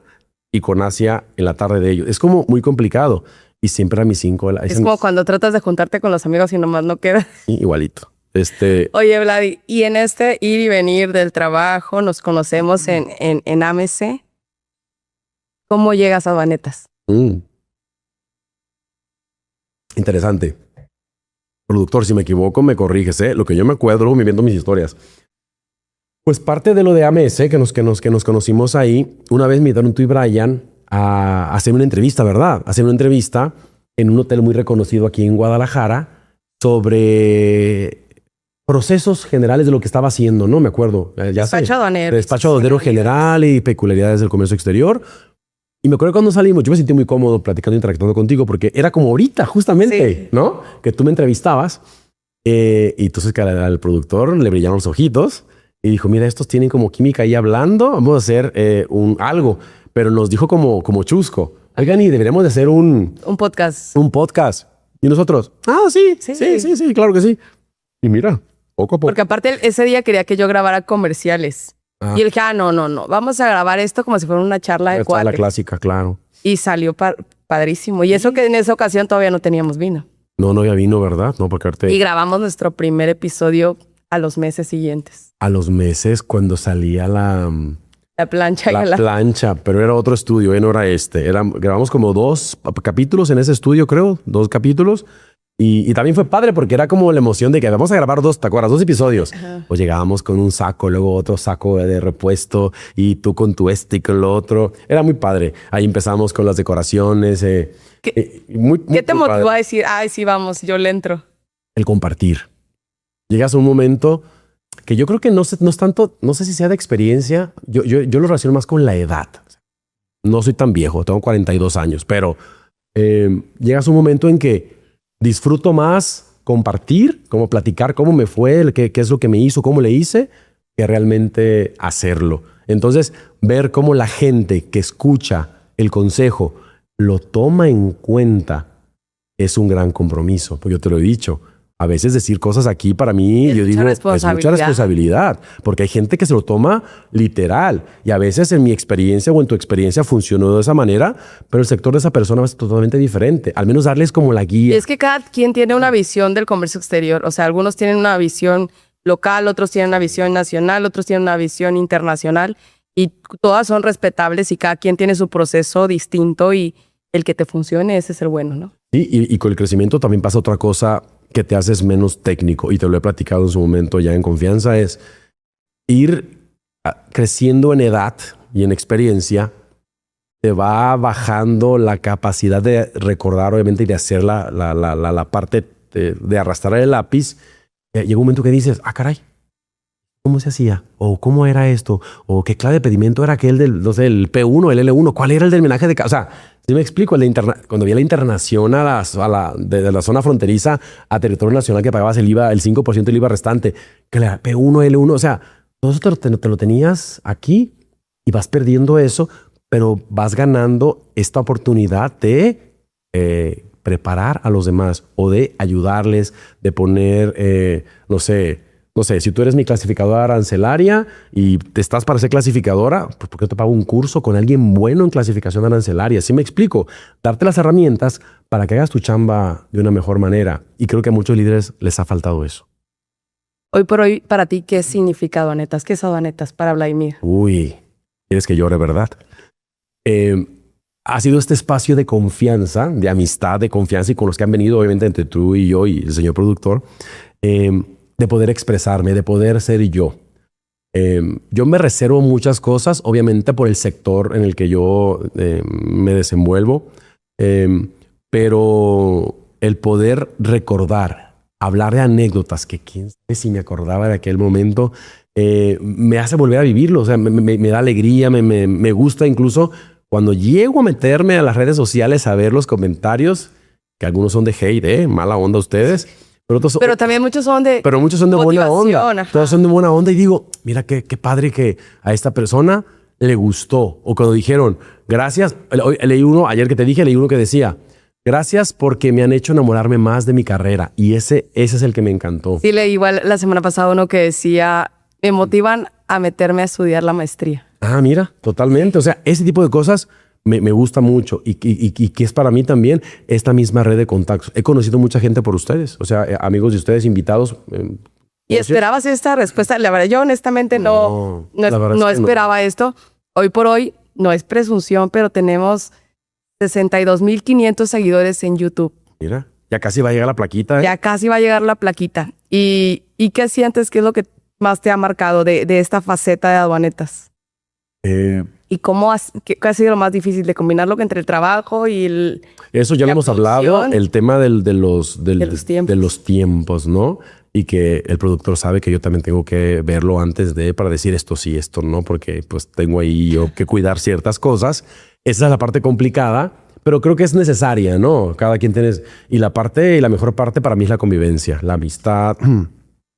y con Asia en la tarde de ellos. Es como muy complicado. Y siempre a mis 5 de la... Es como cuando tratas de juntarte con los amigos y nomás no queda. Igualito. Oye, Vladi, y en este ir y venir del trabajo, nos conocemos en AMC. ¿Cómo llegas a Aduanetas? Interesante. Productor, si me equivoco, me corriges, ¿eh? Lo que yo me acuerdo, luego me viendo mis historias. Pues parte de lo de AMS, que nos conocimos ahí, una vez me invitaron tú y Brian a hacer una entrevista, ¿verdad? Hacer una entrevista en un hotel muy reconocido aquí en Guadalajara sobre procesos generales de lo que estaba haciendo, ¿no? Me acuerdo. Despacho aduanero. Despacho aduanero general y peculiaridades del comercio exterior. Y me acuerdo cuando salimos, yo me sentí muy cómodo platicando, interactuando contigo, porque era como ahorita, justamente, Sí. ¿no? Que tú me entrevistabas. Y entonces que al productor le brillaron los ojitos y dijo, mira, estos tienen como química ahí hablando, vamos a hacer algo. Pero nos dijo como chusco, oigan, y deberíamos de hacer un podcast. podcast. Y nosotros, sí, claro que sí. Y mira, poco a poco. Porque aparte ese día quería que yo grabara comerciales. Y él dije, no, vamos a grabar esto como si fuera una charla de La cuates. clásica, claro. Y salió padrísimo. Y eso que en esa ocasión todavía no teníamos vino. No había vino, ¿verdad? No, porque Y grabamos nuestro primer episodio a los meses siguientes. a los meses cuando salía la plancha. plancha, pero era otro estudio, no era este. Grabamos como 2 capítulos en ese estudio, creo, 2 capítulos. Y también fue padre porque era como la emoción de que vamos a grabar 2, ¿te acuerdas? 2 episodios. Ajá. Pues llegábamos con un saco, luego otro saco de repuesto y tú con tu y con lo otro. Era muy padre. Ahí empezamos con las decoraciones. ¿Qué te motivó a decir, ay, sí, vamos, yo le entro? El compartir. Llegas a un momento que yo creo que no es tanto, no sé si sea de experiencia. Yo lo relaciono más con la edad. No soy tan viejo, tengo 42 años, pero llegas a un momento en que disfruto más compartir, como platicar cómo me fue, qué es lo que me hizo, cómo le hice, que realmente hacerlo. Entonces, ver cómo la gente que escucha el consejo lo toma en cuenta es un gran compromiso. Pues yo te lo he dicho. A veces decir cosas aquí para mí, yo digo, es mucha responsabilidad, porque hay gente que se lo toma literal y a veces en mi experiencia o en tu experiencia funcionó de esa manera, pero el sector de esa persona es totalmente diferente. Al menos darles como la guía. Y es que cada quien tiene una visión del comercio exterior. O sea, algunos tienen una visión local, otros tienen una visión nacional, otros tienen una visión internacional y todas son respetables y cada quien tiene su proceso distinto y el que te funcione, ese es el bueno, ¿no? Sí, y con el crecimiento también pasa otra cosa que te haces menos técnico, y te lo he platicado en su momento ya en confianza, es ir creciendo en edad y en experiencia, te va bajando la capacidad de recordar, obviamente, y de hacer la parte de arrastrar el lápiz. Llega un momento que dices, caray, ¿cómo se hacía? ¿O cómo era esto? ¿O qué clave de pedimento era aquel del, no sé, el P1, el L1? ¿Cuál era el del menaje de casa? O sea, si me explico, cuando había la internación de la zona fronteriza a territorio nacional que pagabas el IVA, el 5% del IVA restante, que era P1, L1, o sea, todo eso te lo tenías aquí y vas perdiendo eso, pero vas ganando esta oportunidad de preparar a los demás o de ayudarles, de poner, no sé, si tú eres mi clasificadora arancelaria y te estás para ser clasificadora, pues ¿por qué te pago un curso con alguien bueno en clasificación arancelaria? ¿Sí me explico? Darte las herramientas para que hagas tu chamba de una mejor manera. Y creo que a muchos líderes les ha faltado eso. Hoy por hoy, para ti, ¿qué significa aduanetas? ¿Qué es aduanetas para Vladimir? Uy, quieres que llore, ¿verdad? ha sido este espacio de confianza, de amistad, de confianza y con los que han venido, obviamente, entre tú y yo y el señor productor, de poder expresarme, de poder ser yo. Yo me reservo muchas cosas, obviamente, por el sector en el que yo me desenvuelvo, pero el poder recordar, hablar de anécdotas que quién sabe si me acordaba de aquel momento, me hace volver a vivirlo. O sea, me da alegría, me gusta incluso cuando llego a meterme a las redes sociales a ver los comentarios, que algunos son de hate, mala onda ustedes, pero otros Pero también muchos son de buena onda. ajá. Todos son de buena onda y digo, mira qué padre que a esta persona le gustó. O cuando dijeron, gracias, leí uno, ayer que te dije, leí uno que decía, gracias porque me han hecho enamorarme más de mi carrera. Y ese es el que me encantó. Sí, leí igual la semana pasada uno que decía, me motivan a meterme a estudiar la maestría. Ah, mira, totalmente. O sea, ese tipo de cosas me gusta mucho y que es para mí también esta misma red de contactos. He conocido mucha gente por ustedes, o sea, amigos de ustedes, invitados. ¿Y esperabas esta respuesta? La verdad, yo honestamente no esperaba esto. Hoy por hoy, no es presunción, pero tenemos 62,500 seguidores en YouTube. Mira, ya casi va a llegar la plaquita. Ya casi va a llegar la plaquita. ¿Y qué sientes? ¿Qué es lo que más te ha marcado de esta faceta de Aduanetas? ¿Y qué ha sido lo más difícil de combinarlo entre el trabajo y eso ya lo hemos hablado, el tema de los tiempos, ¿no? Y que el productor sabe que yo también tengo que verlo antes para decir esto sí, esto no, porque pues tengo ahí yo que cuidar ciertas cosas. Esa es la parte complicada, pero creo que es necesaria, ¿no? Cada quien tiene... Y la mejor parte para mí es la convivencia, la amistad,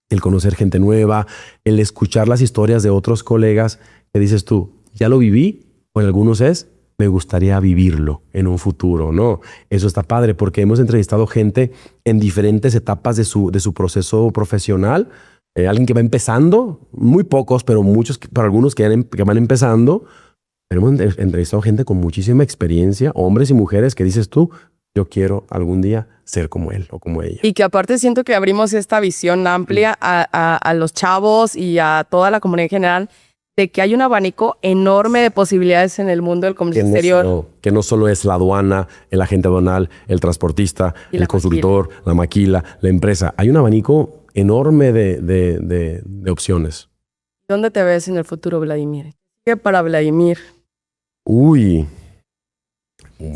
el conocer gente nueva, el escuchar las historias de otros colegas que dices tú, ya lo viví, o en algunos me gustaría vivirlo en un futuro, ¿no? Eso está padre porque hemos entrevistado gente en diferentes etapas de su proceso profesional. Alguien que va empezando, muy pocos, pero muchos, para algunos que van empezando. Pero hemos entrevistado gente con muchísima experiencia, hombres y mujeres que dices tú, yo quiero algún día ser como él o como ella. Y que aparte siento que abrimos esta visión amplia a los chavos y a toda la comunidad en general, de que hay un abanico enorme de posibilidades en el mundo del comercio exterior. Que no solo es la aduana, el agente aduanal, el transportista, el constructor, la maquila, la empresa. Hay un abanico enorme de opciones. ¿Dónde te ves en el futuro, Vladimir? ¿Qué para Vladimir? Uy.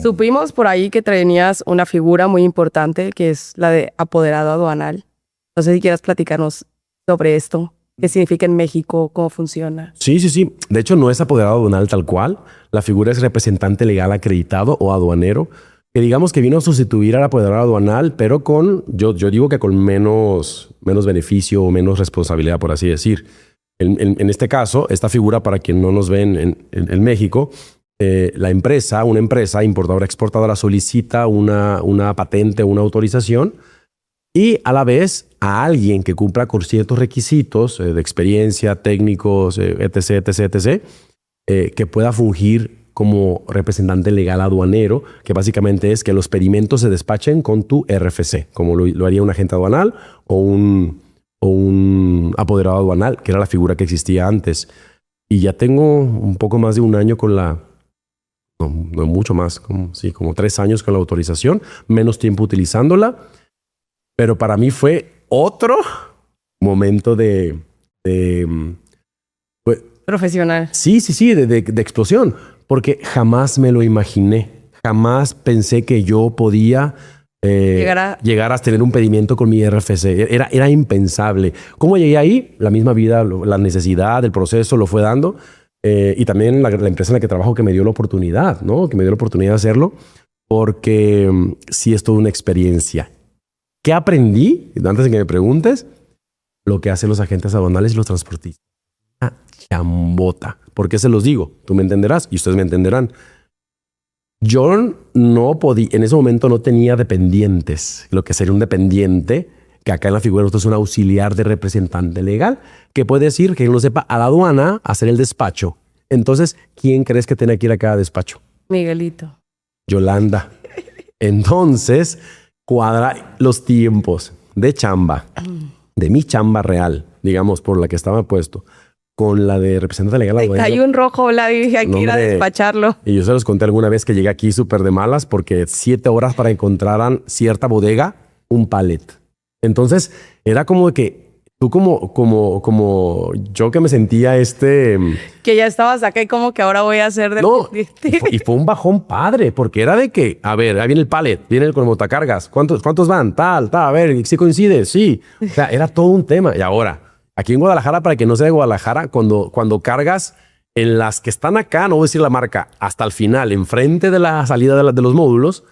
Supimos por ahí que tenías una figura muy importante, que es la de apoderado aduanal. No sé si quieras platicarnos sobre esto. ¿Qué significa en México? ¿Cómo funciona? Sí. De hecho, no es apoderado aduanal tal cual. La figura es representante legal acreditado o aduanero, que digamos que vino a sustituir al apoderado aduanal, pero yo digo que con menos beneficio o menos responsabilidad, por así decir. En este caso, esta figura, para quien no nos ve en México, una empresa importadora exportadora solicita una patente o una autorización y a la vez a alguien que cumpla con ciertos requisitos de experiencia, técnicos, etc., que pueda fungir como representante legal aduanero, que básicamente es que los pedimentos se despachen con tu RFC, como lo haría un agente aduanal o un apoderado aduanal, que era la figura que existía antes. Y ya tengo un poco más de un año con no mucho más, como 3 años con la autorización, menos tiempo utilizándola. Pero para mí fue otro momento Profesional. Sí, de explosión, porque jamás me lo imaginé. Jamás pensé que yo podía llegar a tener un pedimento con mi RFC. Era impensable. ¿Cómo llegué ahí? La misma vida, la necesidad, el proceso lo fue dando. Y también la empresa en la que trabajo que me dio la oportunidad, ¿no? Que me dio la oportunidad de hacerlo, porque sí es toda una experiencia. ¿Qué aprendí? Antes de que me preguntes, lo que hacen los agentes aduanales y los transportistas. Una chambota. ¿Por qué se los digo? Tú me entenderás y ustedes me entenderán. Yo no podía, en ese momento no tenía dependientes. Lo que sería un dependiente, que acá en la figura esto es un auxiliar de representante legal, que puede decir, que no lo sepa, a la aduana a hacer el despacho. Entonces, ¿quién crees que tiene que ir a cada despacho? Miguelito. Yolanda. Entonces, cuadra los tiempos de chamba, de mi chamba real, digamos, por la que estaba puesto, con la de representante legal Te aduanero. cayó un rojo, Vladi, hay No, que ir a hombre. despacharlo. Y yo se los conté alguna vez que llegué aquí súper de malas porque 7 horas para encontraran cierta bodega, un pallet. Entonces era como de que tú como yo que me sentía Que ya estabas acá y como que ahora voy a hacer de... no, y fue un bajón padre, porque era de que, a ver, ahí viene el pallet, viene el con montacargas, ¿cuántos van? Tal, a ver, ¿sí coincide? Sí. O sea, era todo un tema. Y ahora, aquí en Guadalajara, para que no sea de Guadalajara, cuando cargas en las que están acá, no voy a decir la marca, hasta el final, enfrente de la salida de los módulos,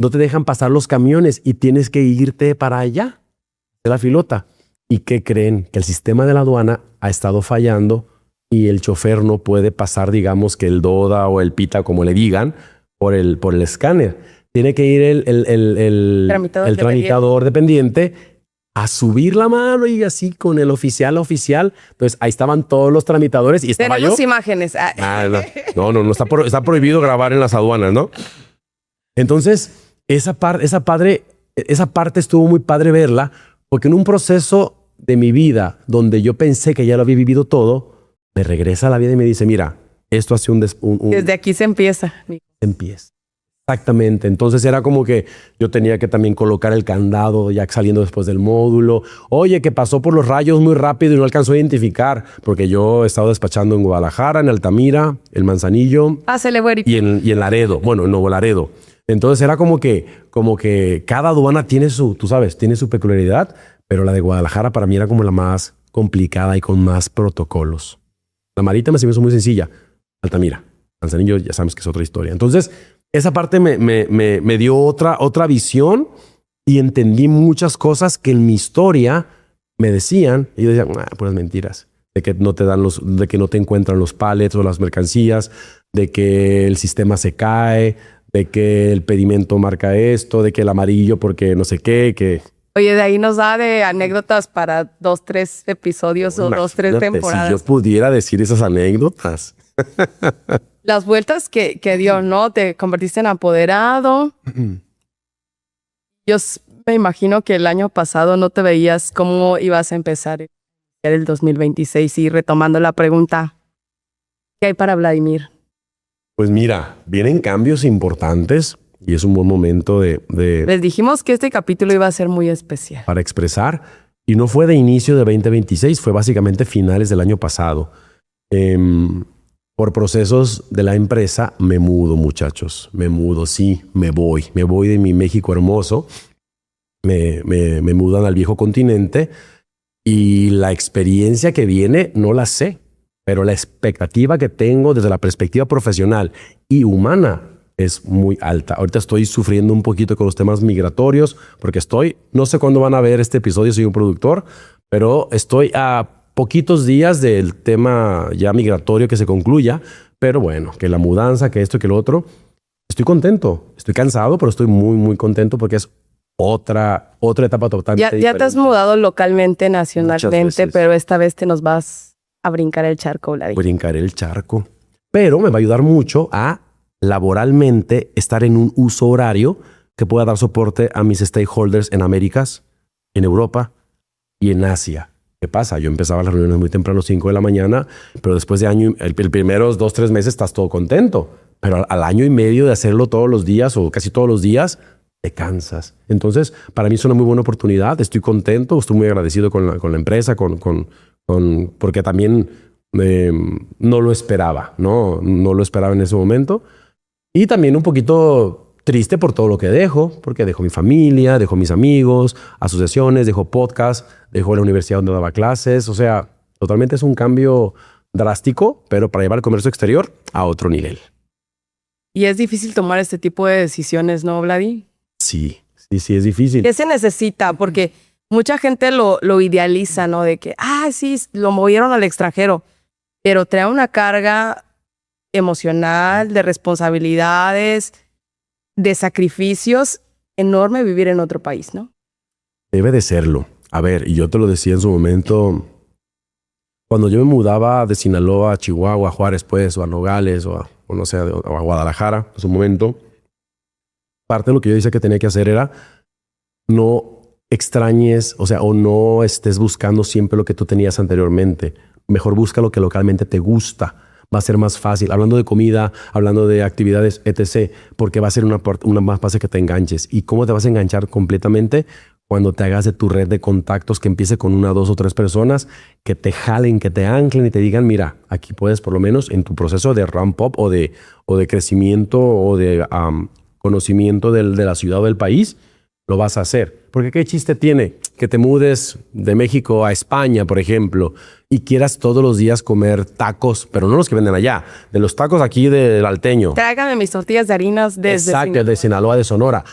no te dejan pasar los camiones y tienes que irte para allá, de la filota. ¿Y qué creen? Que el sistema de la aduana ha estado fallando y el chofer no puede pasar, digamos, que el DODA o el PITA, como le digan, por el escáner. Tiene que ir el tramitador dependiente a subir la mano y así con el oficial. Entonces ahí estaban todos los tramitadores y estaba Tenemos yo. imágenes. No, está prohibido grabar en las aduanas, ¿no? Entonces, esa parte estuvo muy padre verla, porque en un proceso de mi vida donde yo pensé que ya lo había vivido todo, me regresa a la vida y me dice, mira, esto hace un Desde aquí se empieza. empieza. Exactamente. Entonces era como que yo tenía que también colocar el candado ya saliendo después del módulo. Oye, que pasó por los rayos muy rápido y no alcanzó a identificar, porque yo he estado despachando en Guadalajara, en Altamira, el Manzanillo y en Laredo. Bueno, en Nuevo Laredo. Entonces era como que cada aduana tiene tiene su peculiaridad, pero la de Guadalajara para mí era como la más complicada y con más protocolos. La Marítima se me hizo muy sencilla. Altamira, Manzanillo, ya sabemos que es otra historia. Entonces, esa parte me dio otra visión y entendí muchas cosas que en mi historia me decían. Y yo decía, puras mentiras. De que no de que no te encuentran los pallets o las mercancías, de que el sistema se cae, de que el pedimento marca esto, de que el amarillo porque no sé qué, que... Oye, de ahí nos da de anécdotas para 2, 3 episodios o 2, 3 temporadas. Si yo pudiera decir esas anécdotas. Las vueltas que dio, ¿no? Te convertiste en apoderado. Yo me imagino que el año pasado no te veías cómo ibas a empezar el 2026. Y retomando la pregunta, ¿qué hay para Vladimir? Pues mira, vienen cambios importantes y es un buen momento Les dijimos que este capítulo iba a ser muy especial. Para expresar. Y no fue de inicio de 2026, fue básicamente finales del año pasado. Por procesos de la empresa me mudo, muchachos. Me mudo, sí, me voy de mi México hermoso. Me mudan al viejo continente y la experiencia que viene no la sé, pero la expectativa que tengo desde la perspectiva profesional y humana es muy alta. Ahorita estoy sufriendo un poquito con los temas migratorios porque no sé cuándo van a ver este episodio, soy un productor, pero estoy a poquitos días del tema ya migratorio que se concluya, pero bueno, que la mudanza, que esto, que lo otro. Estoy contento, estoy cansado, pero estoy muy, muy contento porque es otra etapa totalmente diferente. Ya te has mudado localmente, nacionalmente, pero esta vez te nos vas a brincar el charco, Vladi. Brincar el charco. Pero me va a ayudar mucho a laboralmente estar en un uso horario que pueda dar soporte a mis stakeholders en Américas, en Europa y en Asia. ¿Qué pasa? Yo empezaba las reuniones muy temprano, 5 de la mañana, pero después de año, el primeros 2, 3 meses estás todo contento. Pero al año y medio de hacerlo todos los días o casi todos los días, te cansas. Entonces, para mí es una muy buena oportunidad. Estoy contento, estoy muy agradecido con la empresa, porque también no lo esperaba, ¿no? No lo esperaba en ese momento. Y también un poquito triste por todo lo que dejo, porque dejo mi familia, dejo mis amigos, asociaciones, dejo podcast, dejo la universidad donde daba clases. O sea, totalmente es un cambio drástico, pero para llevar el comercio exterior a otro nivel. Y es difícil tomar este tipo de decisiones, ¿no, Vladi? Sí, es difícil. ¿Qué se necesita? Porque mucha gente lo idealiza, ¿no? De que, sí, lo movieron al extranjero, pero trae una carga emocional, de responsabilidades, de sacrificios enorme vivir en otro país, ¿no? Debe de serlo. A ver, y yo te lo decía en su momento, cuando yo me mudaba de Sinaloa a Chihuahua, a Juárez, pues, o a Nogales, o no sé, o a Guadalajara, en su momento, parte de lo que yo decía que tenía que hacer era no extrañes, o sea, o no estés buscando siempre lo que tú tenías anteriormente. mejor busca lo que localmente te gusta. Va a ser más fácil. Hablando de comida, hablando de actividades, etc. Porque va a ser una más fácil que te enganches. ¿Y cómo te vas a enganchar completamente? Cuando te hagas de tu red de contactos que empiece con 1, 2 o 3 personas que te jalen, que te anclen y te digan, mira, aquí puedes por lo menos en tu proceso de ramp up o de crecimiento o de conocimiento de la ciudad o del país, lo vas a hacer. Porque ¿qué chiste tiene que te mudes de México a España, por ejemplo, y quieras todos los días comer tacos, pero no los que venden allá, de los tacos aquí del Alteño? Tráigame mis tortillas de harinas desde Exacto, de Sinaloa, de Sonora.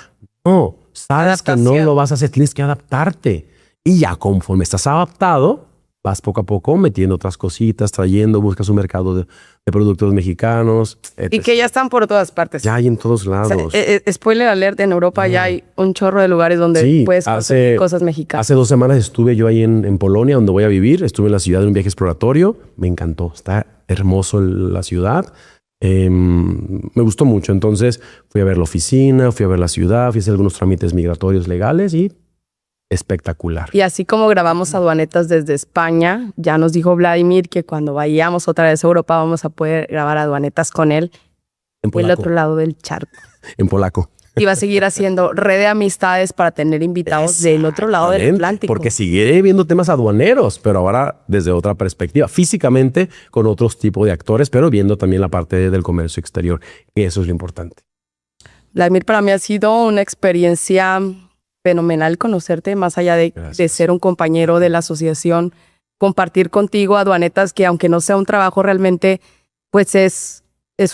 No, sabes que no lo vas a hacer, tienes que adaptarte. Y ya conforme estás adaptado, vas poco a poco metiendo otras cositas, trayendo, buscas un mercado de productos mexicanos. Etc. Y que ya están por todas partes. Ya hay en todos lados. O sea, spoiler alert, en Europa ya hay un chorro de lugares donde puedes conseguir cosas mexicanas. Hace 2 semanas estuve yo ahí en Polonia, donde voy a vivir. Estuve en la ciudad en un viaje exploratorio. Me encantó. Está hermoso la ciudad. Me gustó mucho. Entonces fui a ver la oficina, fui a ver la ciudad, fui a hacer algunos trámites migratorios legales y espectacular. Y así como grabamos Aduanetas desde España, ya nos dijo Vladimir que cuando vayamos otra vez a Europa vamos a poder grabar Aduanetas con él En el otro lado del charco. En polaco. Y va a seguir haciendo red de amistades para tener invitados del otro lado del Atlántico. Porque sigue viendo temas aduaneros, pero ahora desde otra perspectiva, físicamente con otros tipos de actores, pero viendo también la parte del comercio exterior, que eso es lo importante. Vladimir, para mí ha sido una experiencia fenomenal conocerte, más allá de ser un compañero de la asociación, compartir contigo Aduanetas, que aunque no sea un trabajo realmente, pues es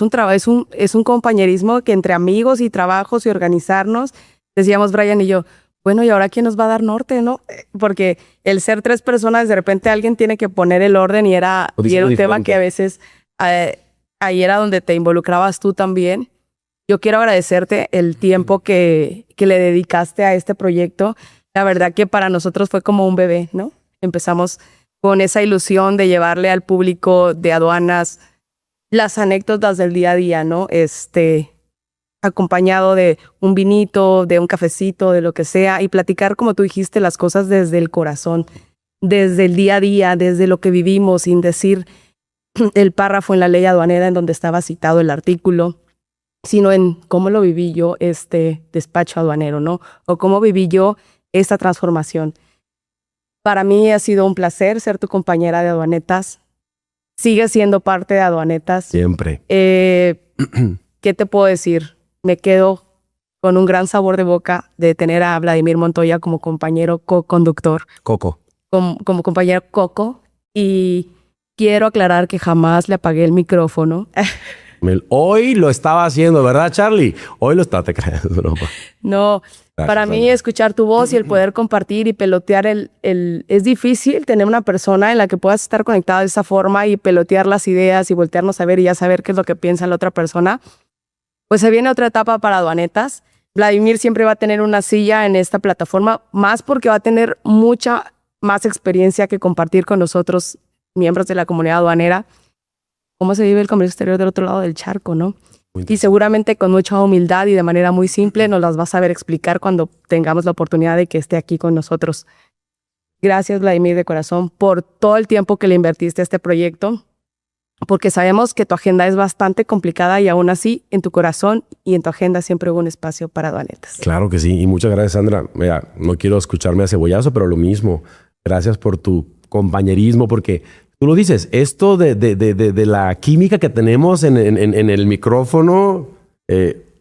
un trabajo, es un compañerismo que entre amigos y trabajos y organizarnos, decíamos Brian y yo, bueno, ¿y ahora quién nos va a dar norte, no? Porque el ser 3 personas, de repente alguien tiene que poner el orden y era un tema que a veces ahí era donde te involucrabas tú también. Yo quiero agradecerte el tiempo que le dedicaste a este proyecto. La verdad que para nosotros fue como un bebé, ¿no? Empezamos con esa ilusión de llevarle al público de aduanas las anécdotas del día a día, ¿no? Acompañado de un vinito, de un cafecito, de lo que sea, y platicar, como tú dijiste, las cosas desde el corazón, desde el día a día, desde lo que vivimos, sin decir el párrafo en la ley aduanera en donde estaba citado el artículo, sino en cómo lo viví yo este despacho aduanero, ¿no? O cómo viví yo esta transformación. Para mí ha sido un placer ser tu compañera de Aduanetas. Sigue siendo parte de Aduanetas. Siempre. ¿Qué te puedo decir? Me quedo con un gran sabor de boca de tener a Vladimir Montoya como compañero co-conductor. Coco. Como compañero Coco. Y quiero aclarar que jamás le apagué el micrófono. Hoy lo estaba haciendo, ¿verdad, Charlie? Hoy lo estaba, te creas. No, gracias, para mí escuchar tu voz y el poder compartir y pelotear es difícil tener una persona en la que puedas estar conectado de esa forma y pelotear las ideas y voltearnos a ver y ya saber qué es lo que piensa la otra persona. Pues se viene otra etapa para Aduanetas. Vladimir siempre va a tener una silla en esta plataforma, más porque va a tener mucha más experiencia que compartir con nosotros, miembros de la comunidad aduanera, cómo se vive el comercio exterior del otro lado del charco, ¿no? Y seguramente con mucha humildad y de manera muy simple nos las va a saber explicar cuando tengamos la oportunidad de que esté aquí con nosotros. Gracias, Vladimir, de corazón, por todo el tiempo que le invertiste a este proyecto, porque sabemos que tu agenda es bastante complicada y aún así, en tu corazón y en tu agenda siempre hubo un espacio para Aduanetas. Claro que sí, y muchas gracias, Sandra. Mira, no quiero escucharme a cebollazo, pero lo mismo. Gracias por tu compañerismo, porque tú lo dices, esto de la química que tenemos en el micrófono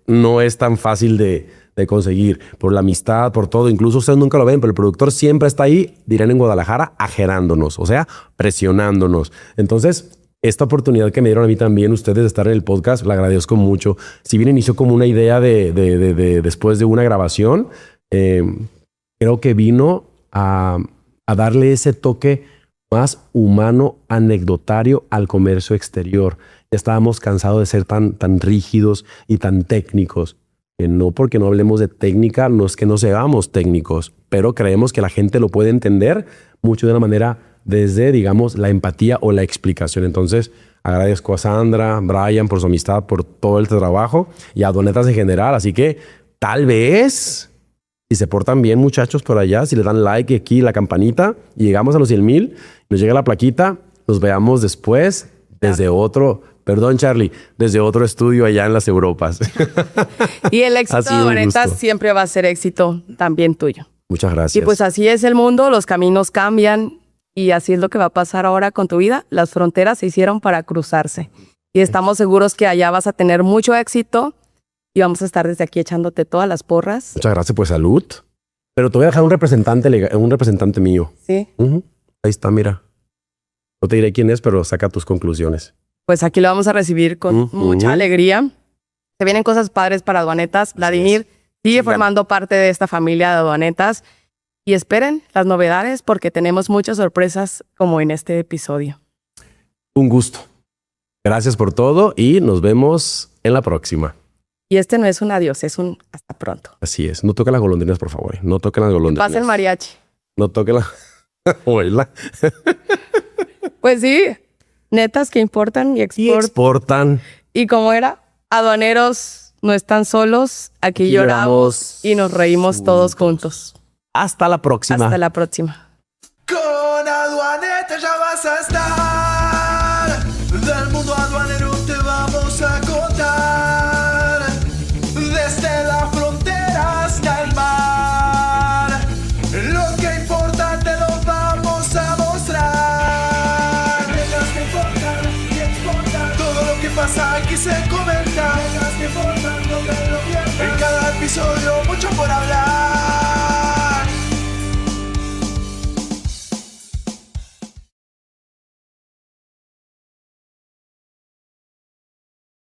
no es tan fácil de conseguir por la amistad, por todo. Incluso ustedes nunca lo ven, pero el productor siempre está ahí, dirán en Guadalajara, ajerándonos, o sea, presionándonos. Entonces, esta oportunidad que me dieron a mí también ustedes de estar en el podcast, la agradezco mucho. Si bien inició como una idea después de una grabación, creo que vino a darle ese toque más humano, anecdotario al comercio exterior. Ya estábamos cansados de ser tan rígidos y tan técnicos. Que no porque no hablemos de técnica, no es que no seamos técnicos, pero creemos que la gente lo puede entender mucho de una manera desde, digamos, la empatía o la explicación. Entonces, agradezco a Sandra, Brian por su amistad, por todo el trabajo y a Aduanetas en general. Así que tal vez, si se portan bien, muchachos, por allá, si le dan like aquí, la campanita, y llegamos a los 100,000, nos llega la plaquita, nos veamos después desde otro, perdón Charlie, desde otro estudio allá en las Europas. Y el éxito Ha de sido un Aduanetas gusto. siempre va a ser éxito también tuyo. Muchas gracias. Y pues así es el mundo, los caminos cambian y así es lo que va a pasar ahora con tu vida. Las fronteras se hicieron para cruzarse y estamos seguros que allá vas a tener mucho éxito y vamos a estar desde aquí echándote todas las porras. Muchas gracias, pues salud. Pero te voy a dejar un representante mío. Sí. Ujú. Ahí está, mira. No te diré quién es, pero saca tus conclusiones. Pues aquí lo vamos a recibir con Ujú. mucha alegría. Se vienen cosas padres para Aduanetas. Vladimir sigue formando parte de esta familia de Aduanetas. Y esperen las novedades porque tenemos muchas sorpresas como en este episodio. Un gusto. Gracias por todo y nos vemos en la próxima. Y este no es un adiós, es un hasta pronto. Así es. No toquen las golondrinas, por favor. No toquen las golondrinas. Pasa el mariachi. No toquen la... Oíla. Pues sí, netas que importan y Y exportan. exportan. Y como era, aduaneros no están solos, aquí lloramos y nos reímos todos juntos. Hasta la próxima. Hasta la próxima. Con Aduaneta ya vas a estar. Del mundo aduanero te vamos a contar. Desde la frontera hasta el mar. Lo que importa te lo vamos a mostrar. Reglas que importan y exportan. Todo lo que pasa aquí se comenta. Reglas que importan, no te lo pierdas. En cada episodio mucho por hablar.